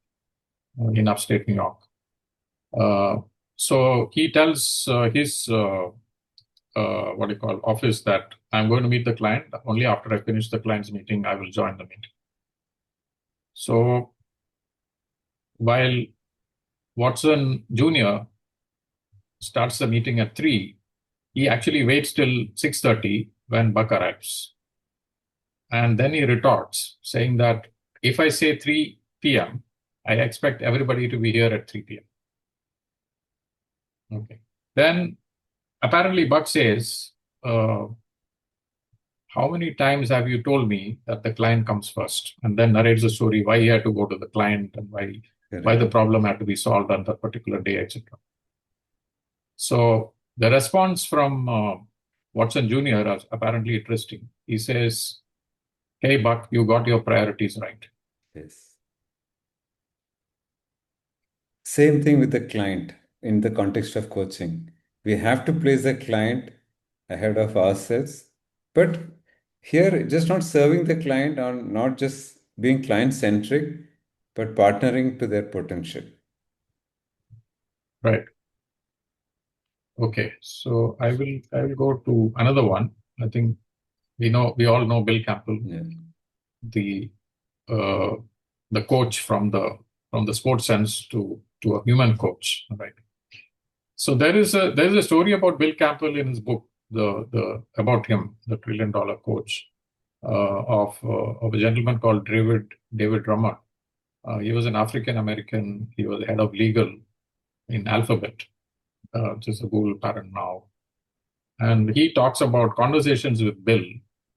in upstate New York. So he tells his office that I'm going to meet the client. Only after I finish the client's meeting, I will join the meeting. So while Watson Jr. starts the meeting at 3, he actually waits till 6:30 when Buck arrives. And then he retorts, saying that if I say 3 p.m., I expect everybody to be here at 3 p.m. Okay. Then apparently Buck says, how many times have you told me that the client comes first? And then narrates the story, why he had to go to the client and why the problem had to be solved on that particular day, etc. So the response from Watson Jr. is apparently interesting. He says, "Hey, Buck, you got your priorities right." Yes. Same thing with the client in the context of coaching. We have to place the client ahead of ourselves. But here, just not serving the client or not just being client centric, but partnering to their potential. Right. Okay. So I will go to another one. I think we all know Bill Campbell, Yeah. the coach from the sports sense to a human coach, right? So there is a story about Bill Campbell in his book, about him, the $1 trillion coach, of a gentleman called David Drummond. He was an African American. He was the head of legal in Alphabet, which is a Google parent now. And he talks about conversations with Bill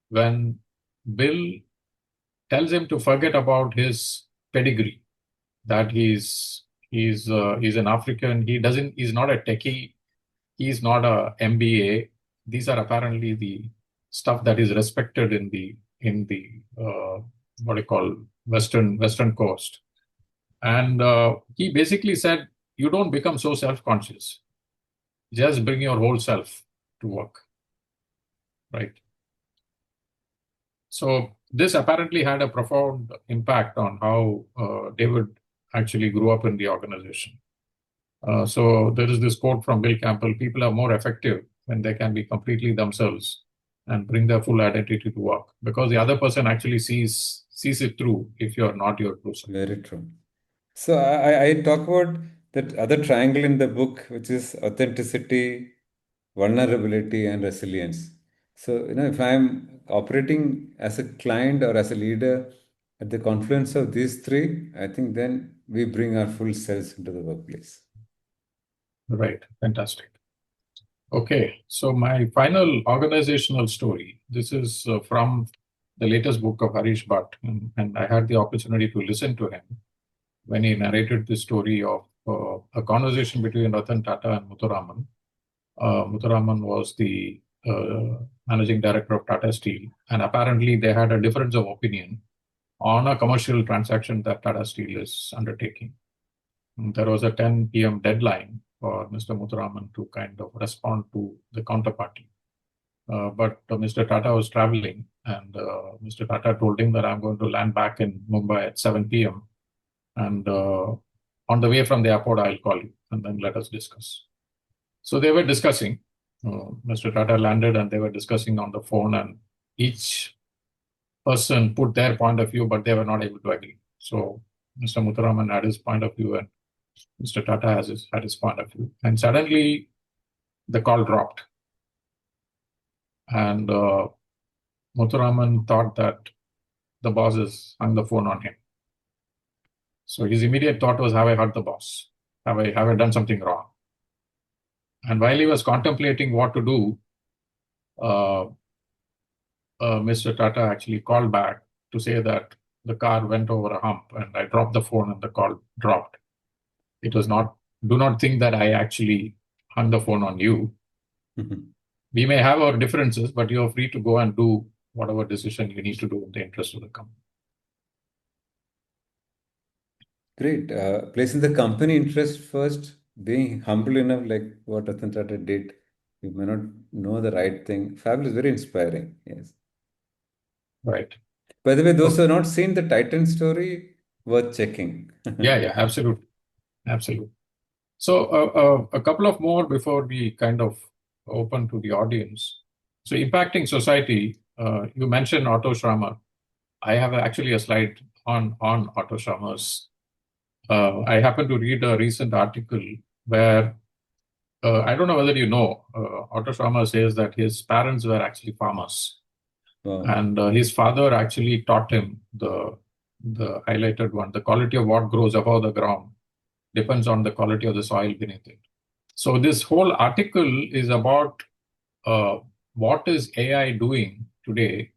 when Bill tells him to forget about his pedigree, that he's an African. He's not a techie. He's not a MBA. These are apparently the stuff that is respected in the what do you call Western coast. And he basically said, you don't become so self-conscious. Just bring your whole self to work, right? So this apparently had a profound impact on how David actually grew up in the organization. So there is this quote from Bill Campbell: "People are more effective when they can be completely themselves and bring their full identity to work, because the other person actually sees it through if you're not your true self. Very true. So I talk about that other triangle in the book, which is authenticity, vulnerability, and resilience. So, if I'm operating as a client or as a leader at the confluence of these three, I think then we bring our full selves into the workplace. Right. Fantastic. Okay. So my final organizational story, this is from the latest book of Harish Bhatt, and I had the opportunity to listen to him when he narrated the story of a conversation between Ratan Tata and Muthuraman. Muthuraman was the managing director of Tata Steel, and apparently they had a difference of opinion on a commercial transaction that Tata Steel is undertaking. And there was a 10 p.m. deadline for Mr. Muthuraman to kind of respond to the counterparty. But Mr. Tata was traveling, and Mr. Tata told him that I'm going to land back in Mumbai at 7 p.m. And on the way from the airport, I'll call you and then let us discuss. So they were discussing. Mr. Tata landed and they were discussing on the phone, and each person put their point of view, but they were not able to agree. So Mr. Muthuraman had his point of view, and Mr. Tata had his point of view. And suddenly the call dropped. And Muthuraman thought that the boss has hung the phone on him. So his immediate thought was, have I hurt the boss? Have I done something wrong? And while he was contemplating what to do, Mr. Tata actually called back to say that the car went over a hump and I dropped the phone and the call dropped. It was not, do not think that I actually hung the phone on you. We may have our differences, but you're free to go and do whatever decision you need to do in the interest of the company. Great. Placing the company interest first, being humble enough, like what Ratan Tata did. You may not know the right thing. Fabulous, very inspiring. Yes. Right. By the way, those who Okay. have not seen the Titan story, worth checking. Yeah, absolutely. Absolutely. So a couple of more before we kind of open to the audience. So impacting society, you mentioned Otto Schramer. I have actually a slide on Otto Schramer's. I happened to read a recent article where I don't know whether you know, Otto Schramer says that his parents were actually farmers, Wow. and his father actually taught him the highlighted one: the quality of what grows above the ground depends on the quality of the soil beneath it. So this whole article is about what is AI doing today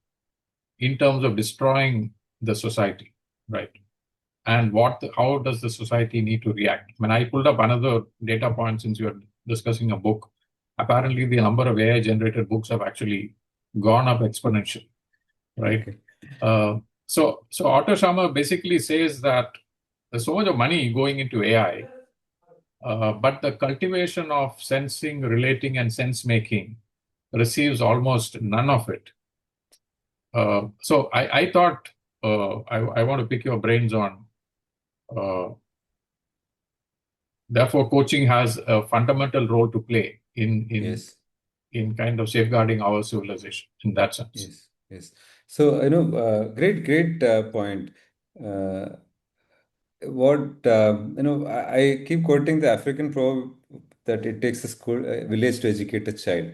in terms of destroying the society, right? And how does the society need to react? When I pulled up another data point, since you're discussing a book, apparently the number of AI-generated books have actually gone up exponentially, right? Okay. So Otto Schramer basically says that there's so much of money going into AI, but the cultivation of sensing, relating, and sense making receives almost none of it. So I thought I want to pick your brains on. Therefore, coaching has a fundamental role to play Yes. in kind of safeguarding our civilization in that sense. Yes. Yes. So, great point. Uh, I keep quoting the African proverb that it takes a village to educate a child,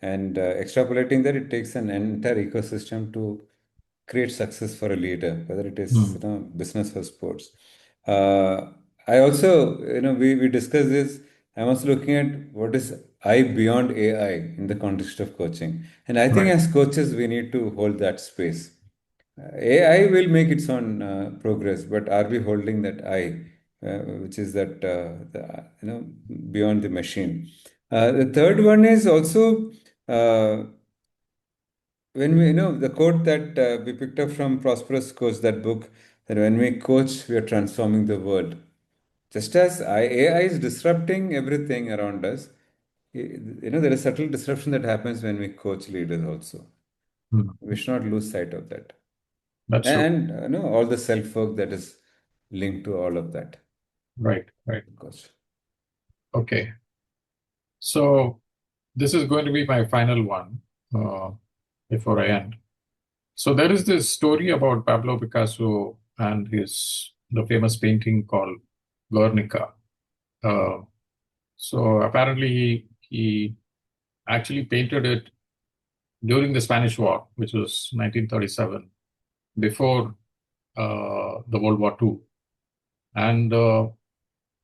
and extrapolating that it takes an entire ecosystem to create success for a leader, whether it is business or sports. Uh, I also, we discussed this. I'm also looking at what is I beyond AI in the context of coaching, and I think Right. as coaches we need to hold that space. AI will make its own progress, but are we holding that I, which is that beyond the machine? The third one is also when we the quote that we picked up from Prosperous Coach, that book, that when we coach, we are transforming the world. Just as AI is disrupting everything around us, there is subtle disruption that happens when we coach leaders also. We should not lose sight of that. That's true. And all the self work that is linked to all of that. Right. Of course. Okay. So this is going to be my final one. before I end. So there is this story about Pablo Picasso and the famous painting called Guernica. Uh, so apparently he actually painted it during the Spanish War, which was 1937, before the World War II. And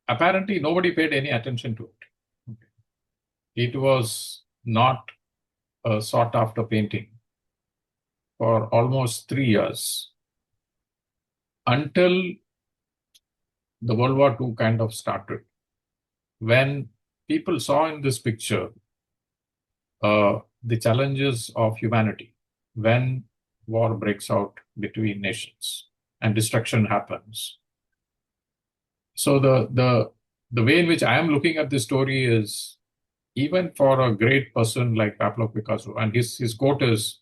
apparently nobody paid any attention to it. Okay. It was not a sought after painting for almost 3 years until the World War II kind of started. When people saw in this picture the challenges of humanity, when war breaks out between nations and destruction happens. So the way in which I am looking at this story is, even for a great person like Pablo Picasso, and his quote is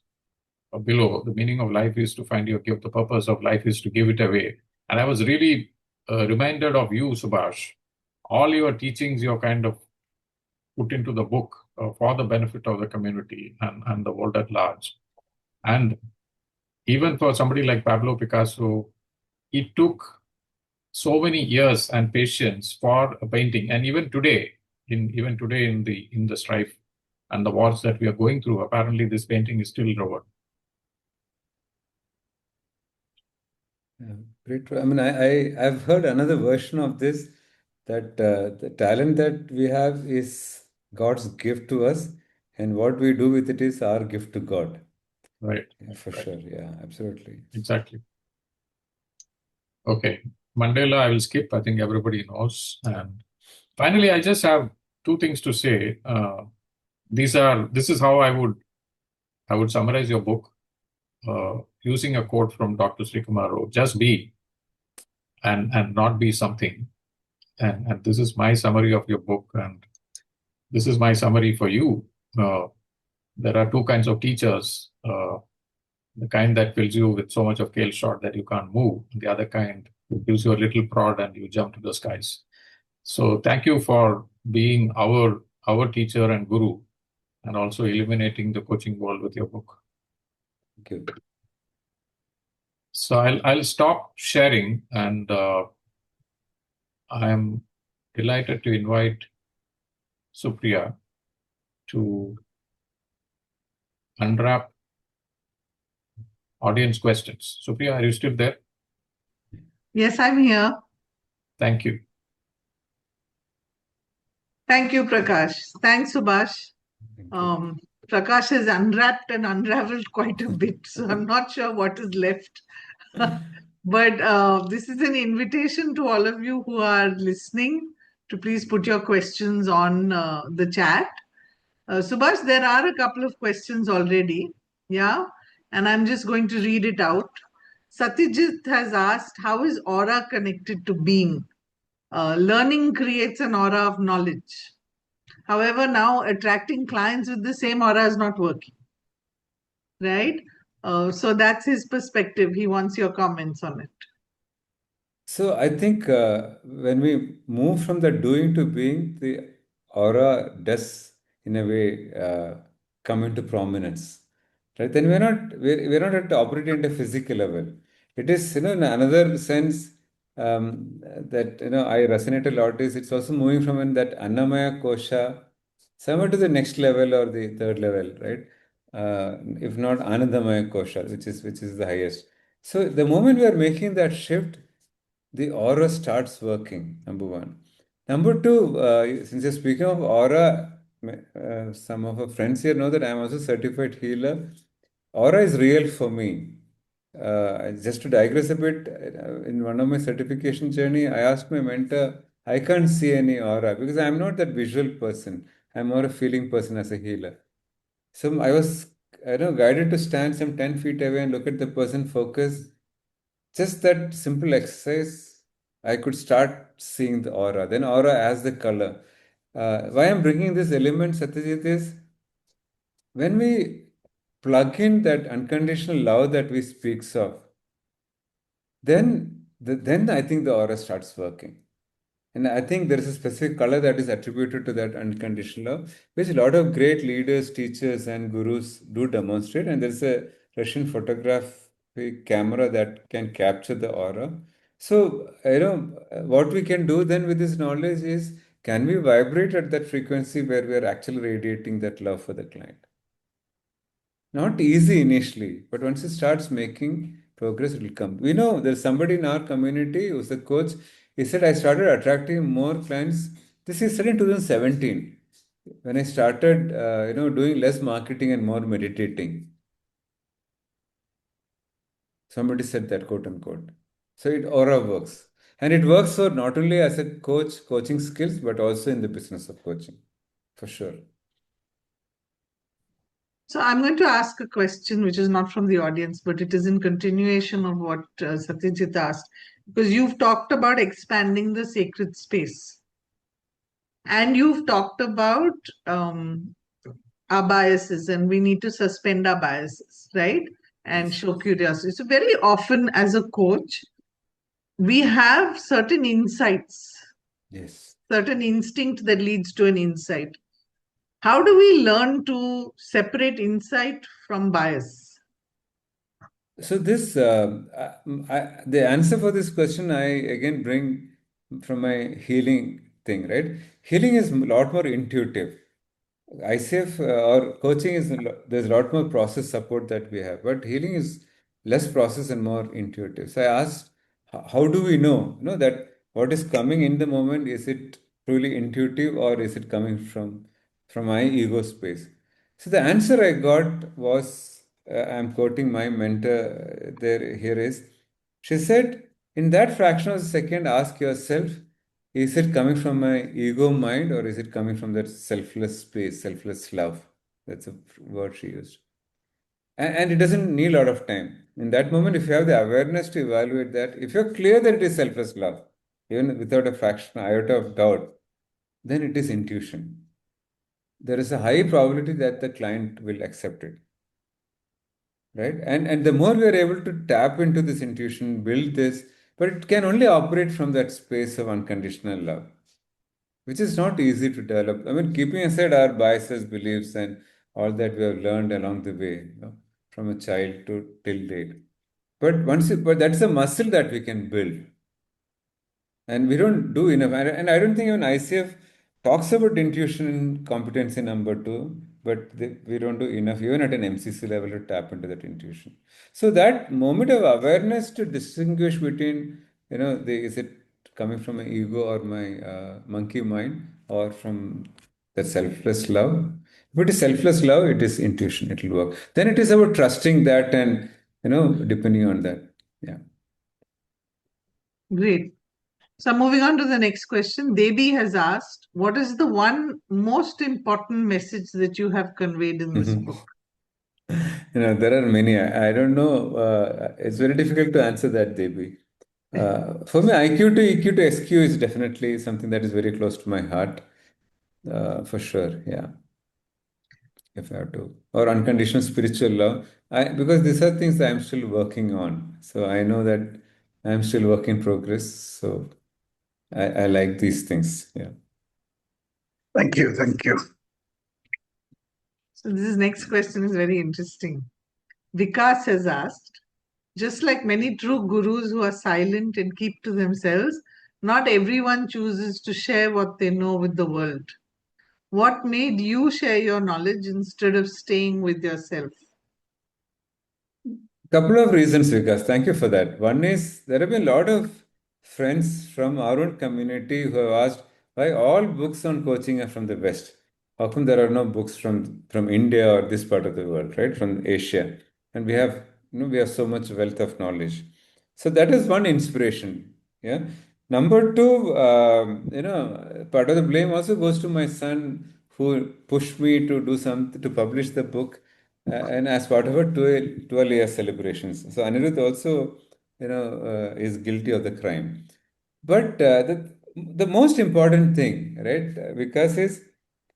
below, the meaning of life is to find your gift, the purpose of life is to give it away. And I was really reminded of you, Subash. All your teachings, you're kind of put into the book for the benefit of the community and the world at large. And even for somebody like Pablo Picasso, it took so many years and patience for a painting. And even today, in the strife and the wars that we are going through, apparently this painting is still relevant. Yeah, great. I mean, I've heard another version of this, that the talent that we have is God's gift to us, and what we do with it is our gift to God. Right. Yeah, for Right. sure. Yeah, absolutely. Exactly. Okay. Mandela, I will skip. I think everybody knows. And finally, I just have two things to say. This is how I would summarize your book using a quote from Dr. Sri Kumar Rao: just be and not be something. And this is my summary of your book, and this is my summary for you. There are two kinds of teachers: the kind that fills you with so much of kale shot that you can't move, and the other kind who gives you a little prod and you jump to the skies. So thank you for being our teacher and guru, and also illuminating the coaching world with your book. Thank you. So I'll stop sharing, and I am delighted to invite Supriya to unwrap audience questions. Supriya, are you still there? Yes, I'm here. Thank you. Thank you, Prakash. Thanks, Subash. Thank you. Prakash has unwrapped and unraveled quite a bit, so I'm not sure what is left. But this is an invitation to all of you who are listening to please put your questions on the chat. Subash, there are a couple of questions already. Yeah. And I'm just going to read it out. Satyajit has asked, how is aura connected to being? Learning creates an aura of knowledge. However, now attracting clients with the same aura is not working. Right? So that's his perspective. He wants your comments on it. So I think when we move from the doing to being, the aura does in a way come into prominence, right? Then we're not at operating at a physical level. It is, in another sense, that I resonate a lot is it's also moving from in that Annamaya Kosha somewhere to the next level or the third level, right? If not Anandamaya Kosha, which is the highest. So the moment we are making that shift, the aura starts working, number one. Number two, since you're speaking of aura, some of our friends here know that I'm also certified healer. Aura is real for me. Just to digress a bit, in one of my certification journey, I asked my mentor, I can't see any aura because I'm not that visual person. I'm more a feeling person as a healer. So I was, guided to stand some 10 feet away and look at the person, focus. Just that simple exercise, I could start seeing the aura. Then aura as the color. Why I'm bringing this element, Satyajit, is when we plug in that unconditional love that we speaks of, then I think the aura starts working. And I think there is a specific color that is attributed to that unconditional love, which a lot of great leaders, teachers, and gurus do demonstrate. And there's a Russian photographic camera that can capture the aura. So, what we can do then with this knowledge is, can we vibrate at that frequency where we are actually radiating that love for the client? Not easy initially, but once it starts making progress, it will come. We know there's somebody in our community who's a coach. He said, I started attracting more clients. This is said in 2017 when I started, doing less marketing and more meditating. Somebody said that, quote unquote. So it aura works. And it works for not only as a coach, coaching skills, but also in the business of coaching, for sure. So I'm going to ask a question which is not from the audience, but it is in continuation of what Satyajit asked, because you've talked about expanding the sacred space. And you've talked about our biases, and we need to suspend our biases, right? And show curiosity. So very often as a coach, we have certain insights, Yes. certain instinct that leads to an insight. How do we learn to separate insight from bias? So this, the answer for this question, I again bring from my healing thing, right? Healing is a lot more intuitive. ICF or coaching is there's a lot more process support that we have, but healing is less process and more intuitive. So I asked, how do we know, that what is coming in the moment, is it truly intuitive or is it coming from my ego space? So the answer I got was, I'm quoting my mentor there here is, she said, in that fraction of a second, ask yourself, is it coming from my ego mind or is it coming from that selfless space, selfless love? That's a word she used. And it doesn't need a lot of time. In that moment, if you have the awareness to evaluate that, if you're clear that it is selfless love, even without a fraction, iota of doubt, then it is intuition. There is a high probability that the client will accept it. Right? And the more we are able to tap into this intuition, build this, but it can only operate from that space of unconditional love, which is not easy to develop. I mean, keeping aside our biases, beliefs, and all that we have learned along the way, from a child to till date. But that's a muscle that we can build, and we don't do enough. And I don't think even ICF talks about intuition in competency number two, but we don't do enough, even at an MCC level, to tap into that intuition. So that moment of awareness to distinguish between, is it coming from my ego or my monkey mind or from the selfless love? If it is selfless love, it is intuition, it will work. Then it is about trusting that and, depending on that. Yeah. Great. So moving on to the next question, Devi has asked, what is the one most important message that you have conveyed in this book? There are many. I don't know. It's very difficult to answer that, Devi. For me, IQ to EQ to SQ is definitely something that is very close to my heart, for sure. Yeah, if I have to. Or unconditional spiritual love. Because these are things I'm still working on. So I know that I'm still work in progress. So I like these things. Yeah. Thank you. Thank you. So this next question is very interesting. Vikas has asked, just like many true gurus who are silent and keep to themselves, not everyone chooses to share what they know with the world. What made you share your knowledge instead of staying with yourself? Couple of reasons, Vikas. Thank you for that. One is there have been a lot of friends from our own community who have asked why all books on coaching are from the West. How come there are no books from India or this part of the world, right? From Asia. And we have so much wealth of knowledge. So that is one inspiration. Yeah. Number two, part of the blame also goes to my son who pushed me to do something to publish the book and as part of a 12-year celebrations. So Anirudh also, is guilty of the crime. But the most important thing, right, because is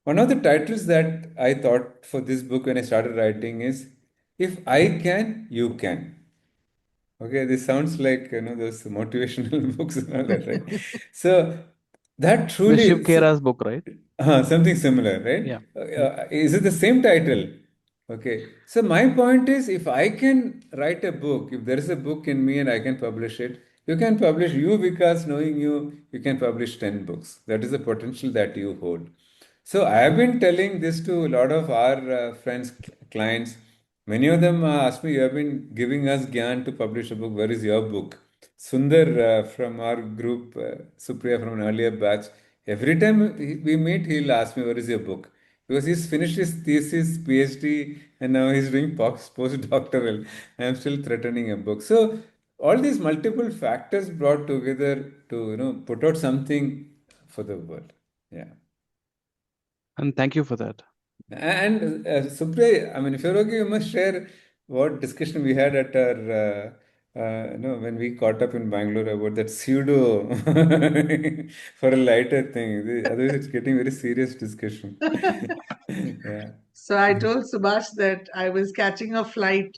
one of the titles that I thought for this book when I started writing is, if I can, you can. Okay, this sounds like those motivational books and all that, right? So That The truly Shiv Khera's book, right? something similar, right? Yeah. Is it the same title? Okay. So my point is, if I can write a book, if there is a book in me and I can publish it, you can publish you because knowing you, you can publish 10 books. That is the potential that you hold. So I have been telling this to a lot of our friends, clients. Many of them ask me, you have been giving us Gyan to publish a book. Where is your book? Sundar from our group, Supriya from an earlier batch, every time we meet, he'll ask me, where is your book? Because he's finished his thesis, PhD, and now he's doing postdoctoral. I am still threatening a book. So all these multiple factors brought together to put out something for the world. Yeah. And thank you for that. And Supriya, I mean, if you're okay, you must share what discussion we had at our, when we caught up in Bangalore about that pseudo for a lighter thing. Otherwise, it's getting very serious discussion. Yeah. So I told Subash that I was catching a flight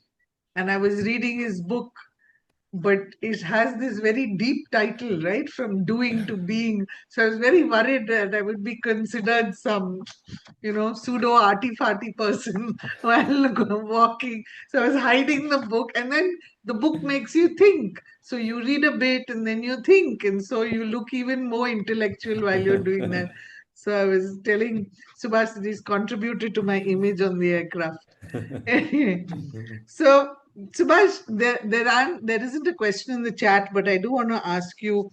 and I was reading his book, but it has this very deep title, right? From doing to being. So I was very worried that I would be considered some, pseudo arty-farty person while walking. So I was hiding the book, and then the book makes you think. So you read a bit and then you think, and so you look even more intellectual while you're doing that. So I was telling Subhash that he's contributed to my image on the aircraft. So Subhash, there isn't a question in the chat, but I do want to ask you.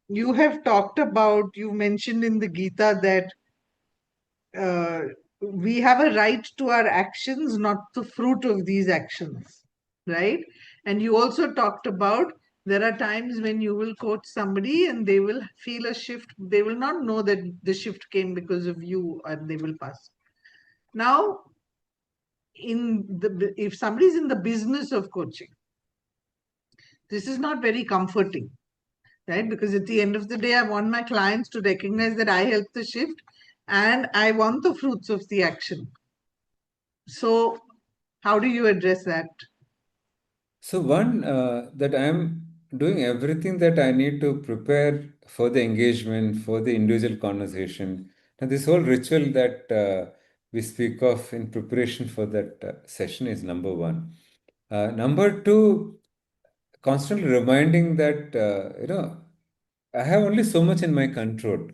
You have talked about, you mentioned in the Gita that we have a right to our actions, not the fruit of these actions, right? And you also talked about there are times when you will coach somebody and they will feel a shift. They will not know that the shift came because of you, and they will pass. Now, if somebody's in the business of coaching, this is not very comforting, right? Because at the end of the day, I want my clients to recognize that I helped the shift and I want the fruits of the action. So, how do you address that? So one, that I am doing everything that I need to prepare for the engagement, for the individual conversation. Now this whole ritual that we speak of in preparation for that session is number one. Number two, constantly reminding that I have only so much in my control.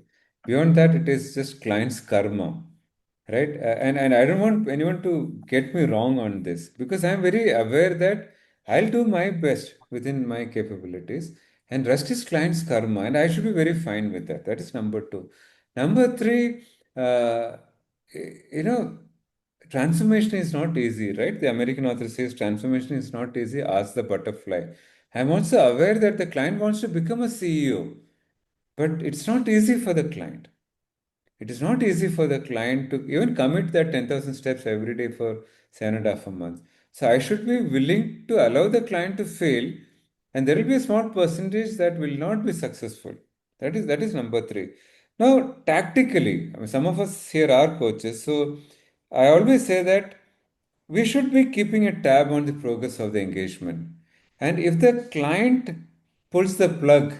Beyond that, it is just client's karma, right? And I don't want anyone to get me wrong on this, because I'm very aware that I'll do my best within my capabilities, and rest is client's karma, and I should be very fine with that. That is number two. Number three, uh, you know, transformation is not easy, right? The American author says transformation is not easy. Ask the butterfly. I'm also aware that the client wants to become a CEO, but it's not easy for the client. It is not easy for the client to even commit that 10,000 steps every day for 7.5 months. So I should be willing to allow the client to fail, and there will be a small percentage that will not be successful. That is number three. Now, tactically, I mean, some of us here are coaches, so I always say that we should be keeping a tab on the progress of the engagement. And if the client pulls the plug,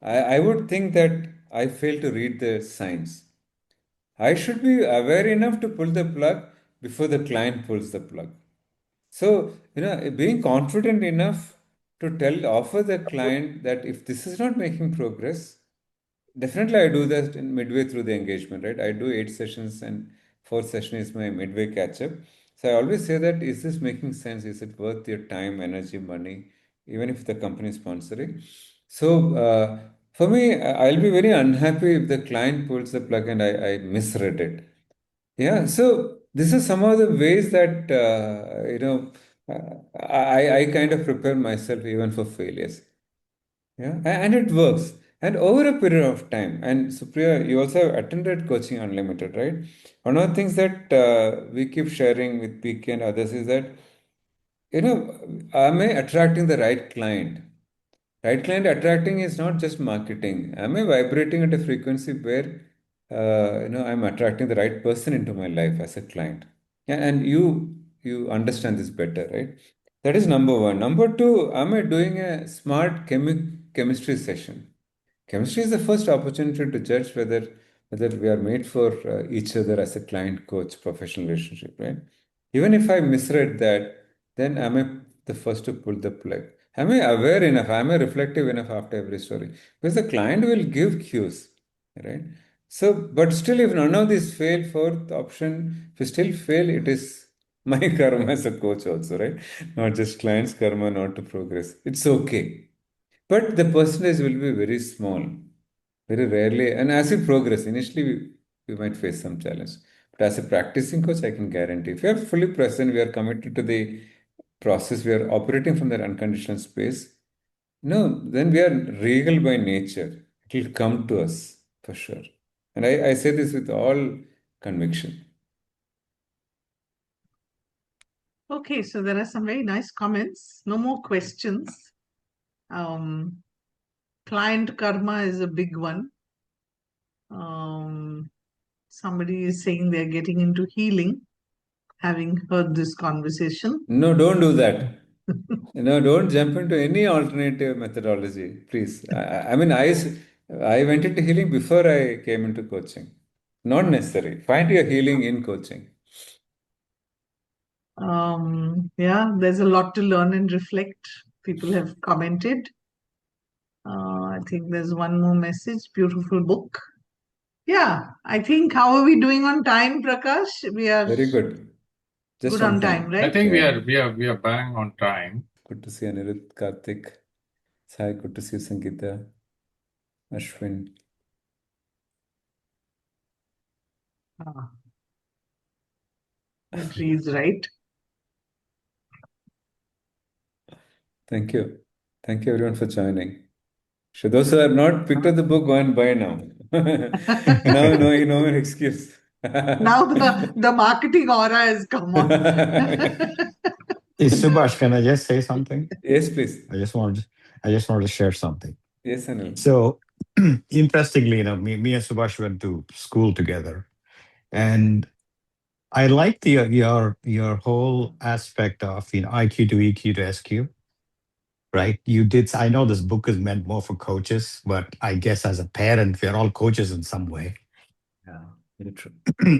I would think that I failed to read the signs. I should be aware enough to pull the plug before the client pulls the plug. So, being confident enough to offer the client that if this is not making progress, definitely I do that in midway through the engagement, right? I do 8 sessions and fourth session is my midway catch up. So I always say that, is this making sense? Is it worth your time, energy, money, even if the company is sponsoring? So for me, I'll be very unhappy if the client pulls the plug and I misread it. Yeah, so this is some of the ways that I kind of prepare myself even for failures. Yeah, and it works. And over a period of time, and Supriya, you also have attended Coaching Unlimited, right? One of the things that we keep sharing with PK and others is that, am I attracting the right client? Right client attracting is not just marketing. Am I vibrating at a frequency where, I'm attracting the right person into my life as a client? Yeah, and you understand this better, right? That is number one. Number two, am I doing a smart chemistry session? Chemistry is the first opportunity to judge whether we are made for each other as a client-coach professional relationship, right? Even if I misread that, then am I the first to pull the plug? Am I aware enough? Am I reflective enough after every story? Because the client will give cues, right? So, but still, if none of these fail, fourth option, if you still fail, it is my karma as a coach also, right? Not just client's karma not to progress. It's okay. But the percentage will be very small, very rarely. And as we progress, initially we might face some challenge. But as a practicing coach, I can guarantee if we are fully present, we are committed to the process, we are operating from that unconditional space. No, then we are regal by nature. It will come to us for sure. And I say this with all conviction. Okay, so there are some very nice comments. No more questions. Client karma is a big one. Somebody is saying they're getting into healing, having heard this conversation. No, don't do that. Don't jump into any alternative methodology, please. I mean, I went into healing before I came into coaching. Not necessary. Find your healing in coaching. Yeah, there's a lot to learn and reflect. People have commented. I think there's one more message. Beautiful book. Yeah, I think how are we doing on time, Prakash? We are Very good. Just good on time, I right? think Yeah. we are bang on time. Good to see Anirudh, Karthik. Sai, good to see you, Sangeeta, Ashwin. It reads right. Thank you. Thank you everyone for joining. So those who have not picked up the book, go and buy now. No more excuse. Now the marketing aura has come on. Subash, can I just say something? Yes, please. I just wanted to share something. Yes, Anil. So, interestingly, me and Subash went to school together, and I like your whole aspect of IQ to EQ to SQ. Right? You did. I know this book is meant more for coaches, but I guess as a parent, we're all coaches in some way. Yeah, very true.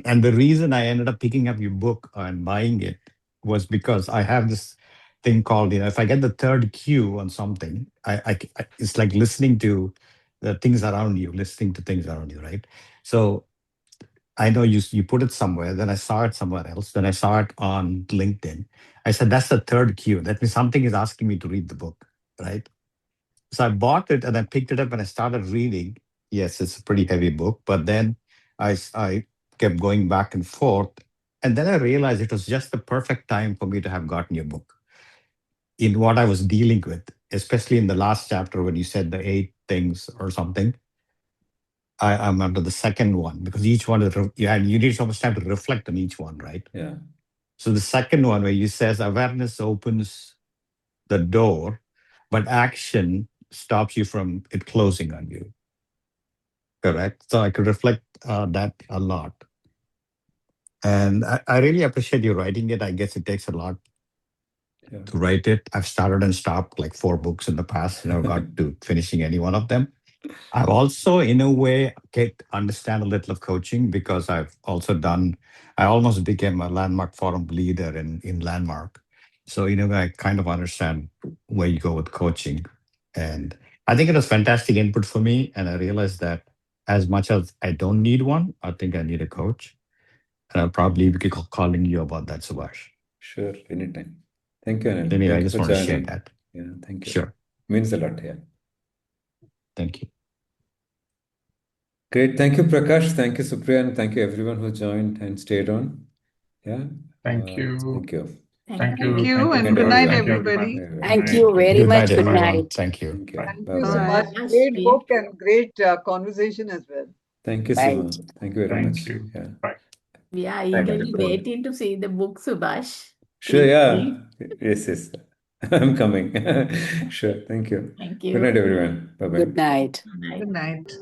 And the reason I ended up picking up your book and buying it was because I have this thing called, if I get the third cue on something, it's like listening to the things around you, right? So I know you put it somewhere, then I saw it somewhere else, then I saw it on LinkedIn. I said, that's the third cue. That means something is asking me to read the book, right? So I bought it and I picked it up and I started reading. Yes, it's a pretty heavy book, but then I kept going back and forth. And then I realized it was just the perfect time for me to have gotten your book in what I was dealing with, especially in the last chapter when you said the 8 things or something. I'm under the second one because each one is, you need so much time to reflect on each one, right? Yeah. So the second one where you says awareness opens the door, but action stops you from it closing on you. Correct. So I could reflect that a lot. And I really appreciate you writing it. I guess it takes a lot to write it. I've started and stopped like 4 books in the past, never got to finishing any one of them. I've also, in a way, understand a little of coaching because I almost became a Landmark Forum leader in Landmark. So in a way, I kind of understand where you go with coaching. And I think it was fantastic input for me. And I realized that as much as I don't need one, I think I need a coach. And I'll probably be calling you about that, Subash. Sure, anytime. Thank you, Anil. Anyway, Thank I you just for want to share joining. that. Yeah, thank you. Sure. Means a lot, yeah. Thank you. Great. Thank you, Prakash. Thank you, Supriya, and thank you everyone who joined and stayed on. Yeah. Thank you. Thank you. Thank Thank you. you, and Thank good you, night, everyone. everybody. Thank you very Good much. night, Good everyone. night. Thank you. Thank you. Thank Bye you, bye. Bye. Subash. Great book and great conversation as well. Thank you, Bye. Suma. Thank you very much. Thank you. Yeah. Bye. We are Bye-bye. eagerly waiting to see the book, Subash. Sure, Please yeah. read. Yes. I'm coming. Sure. Thank you. Thank Good you. night, everyone. Bye bye. Good night. Good night.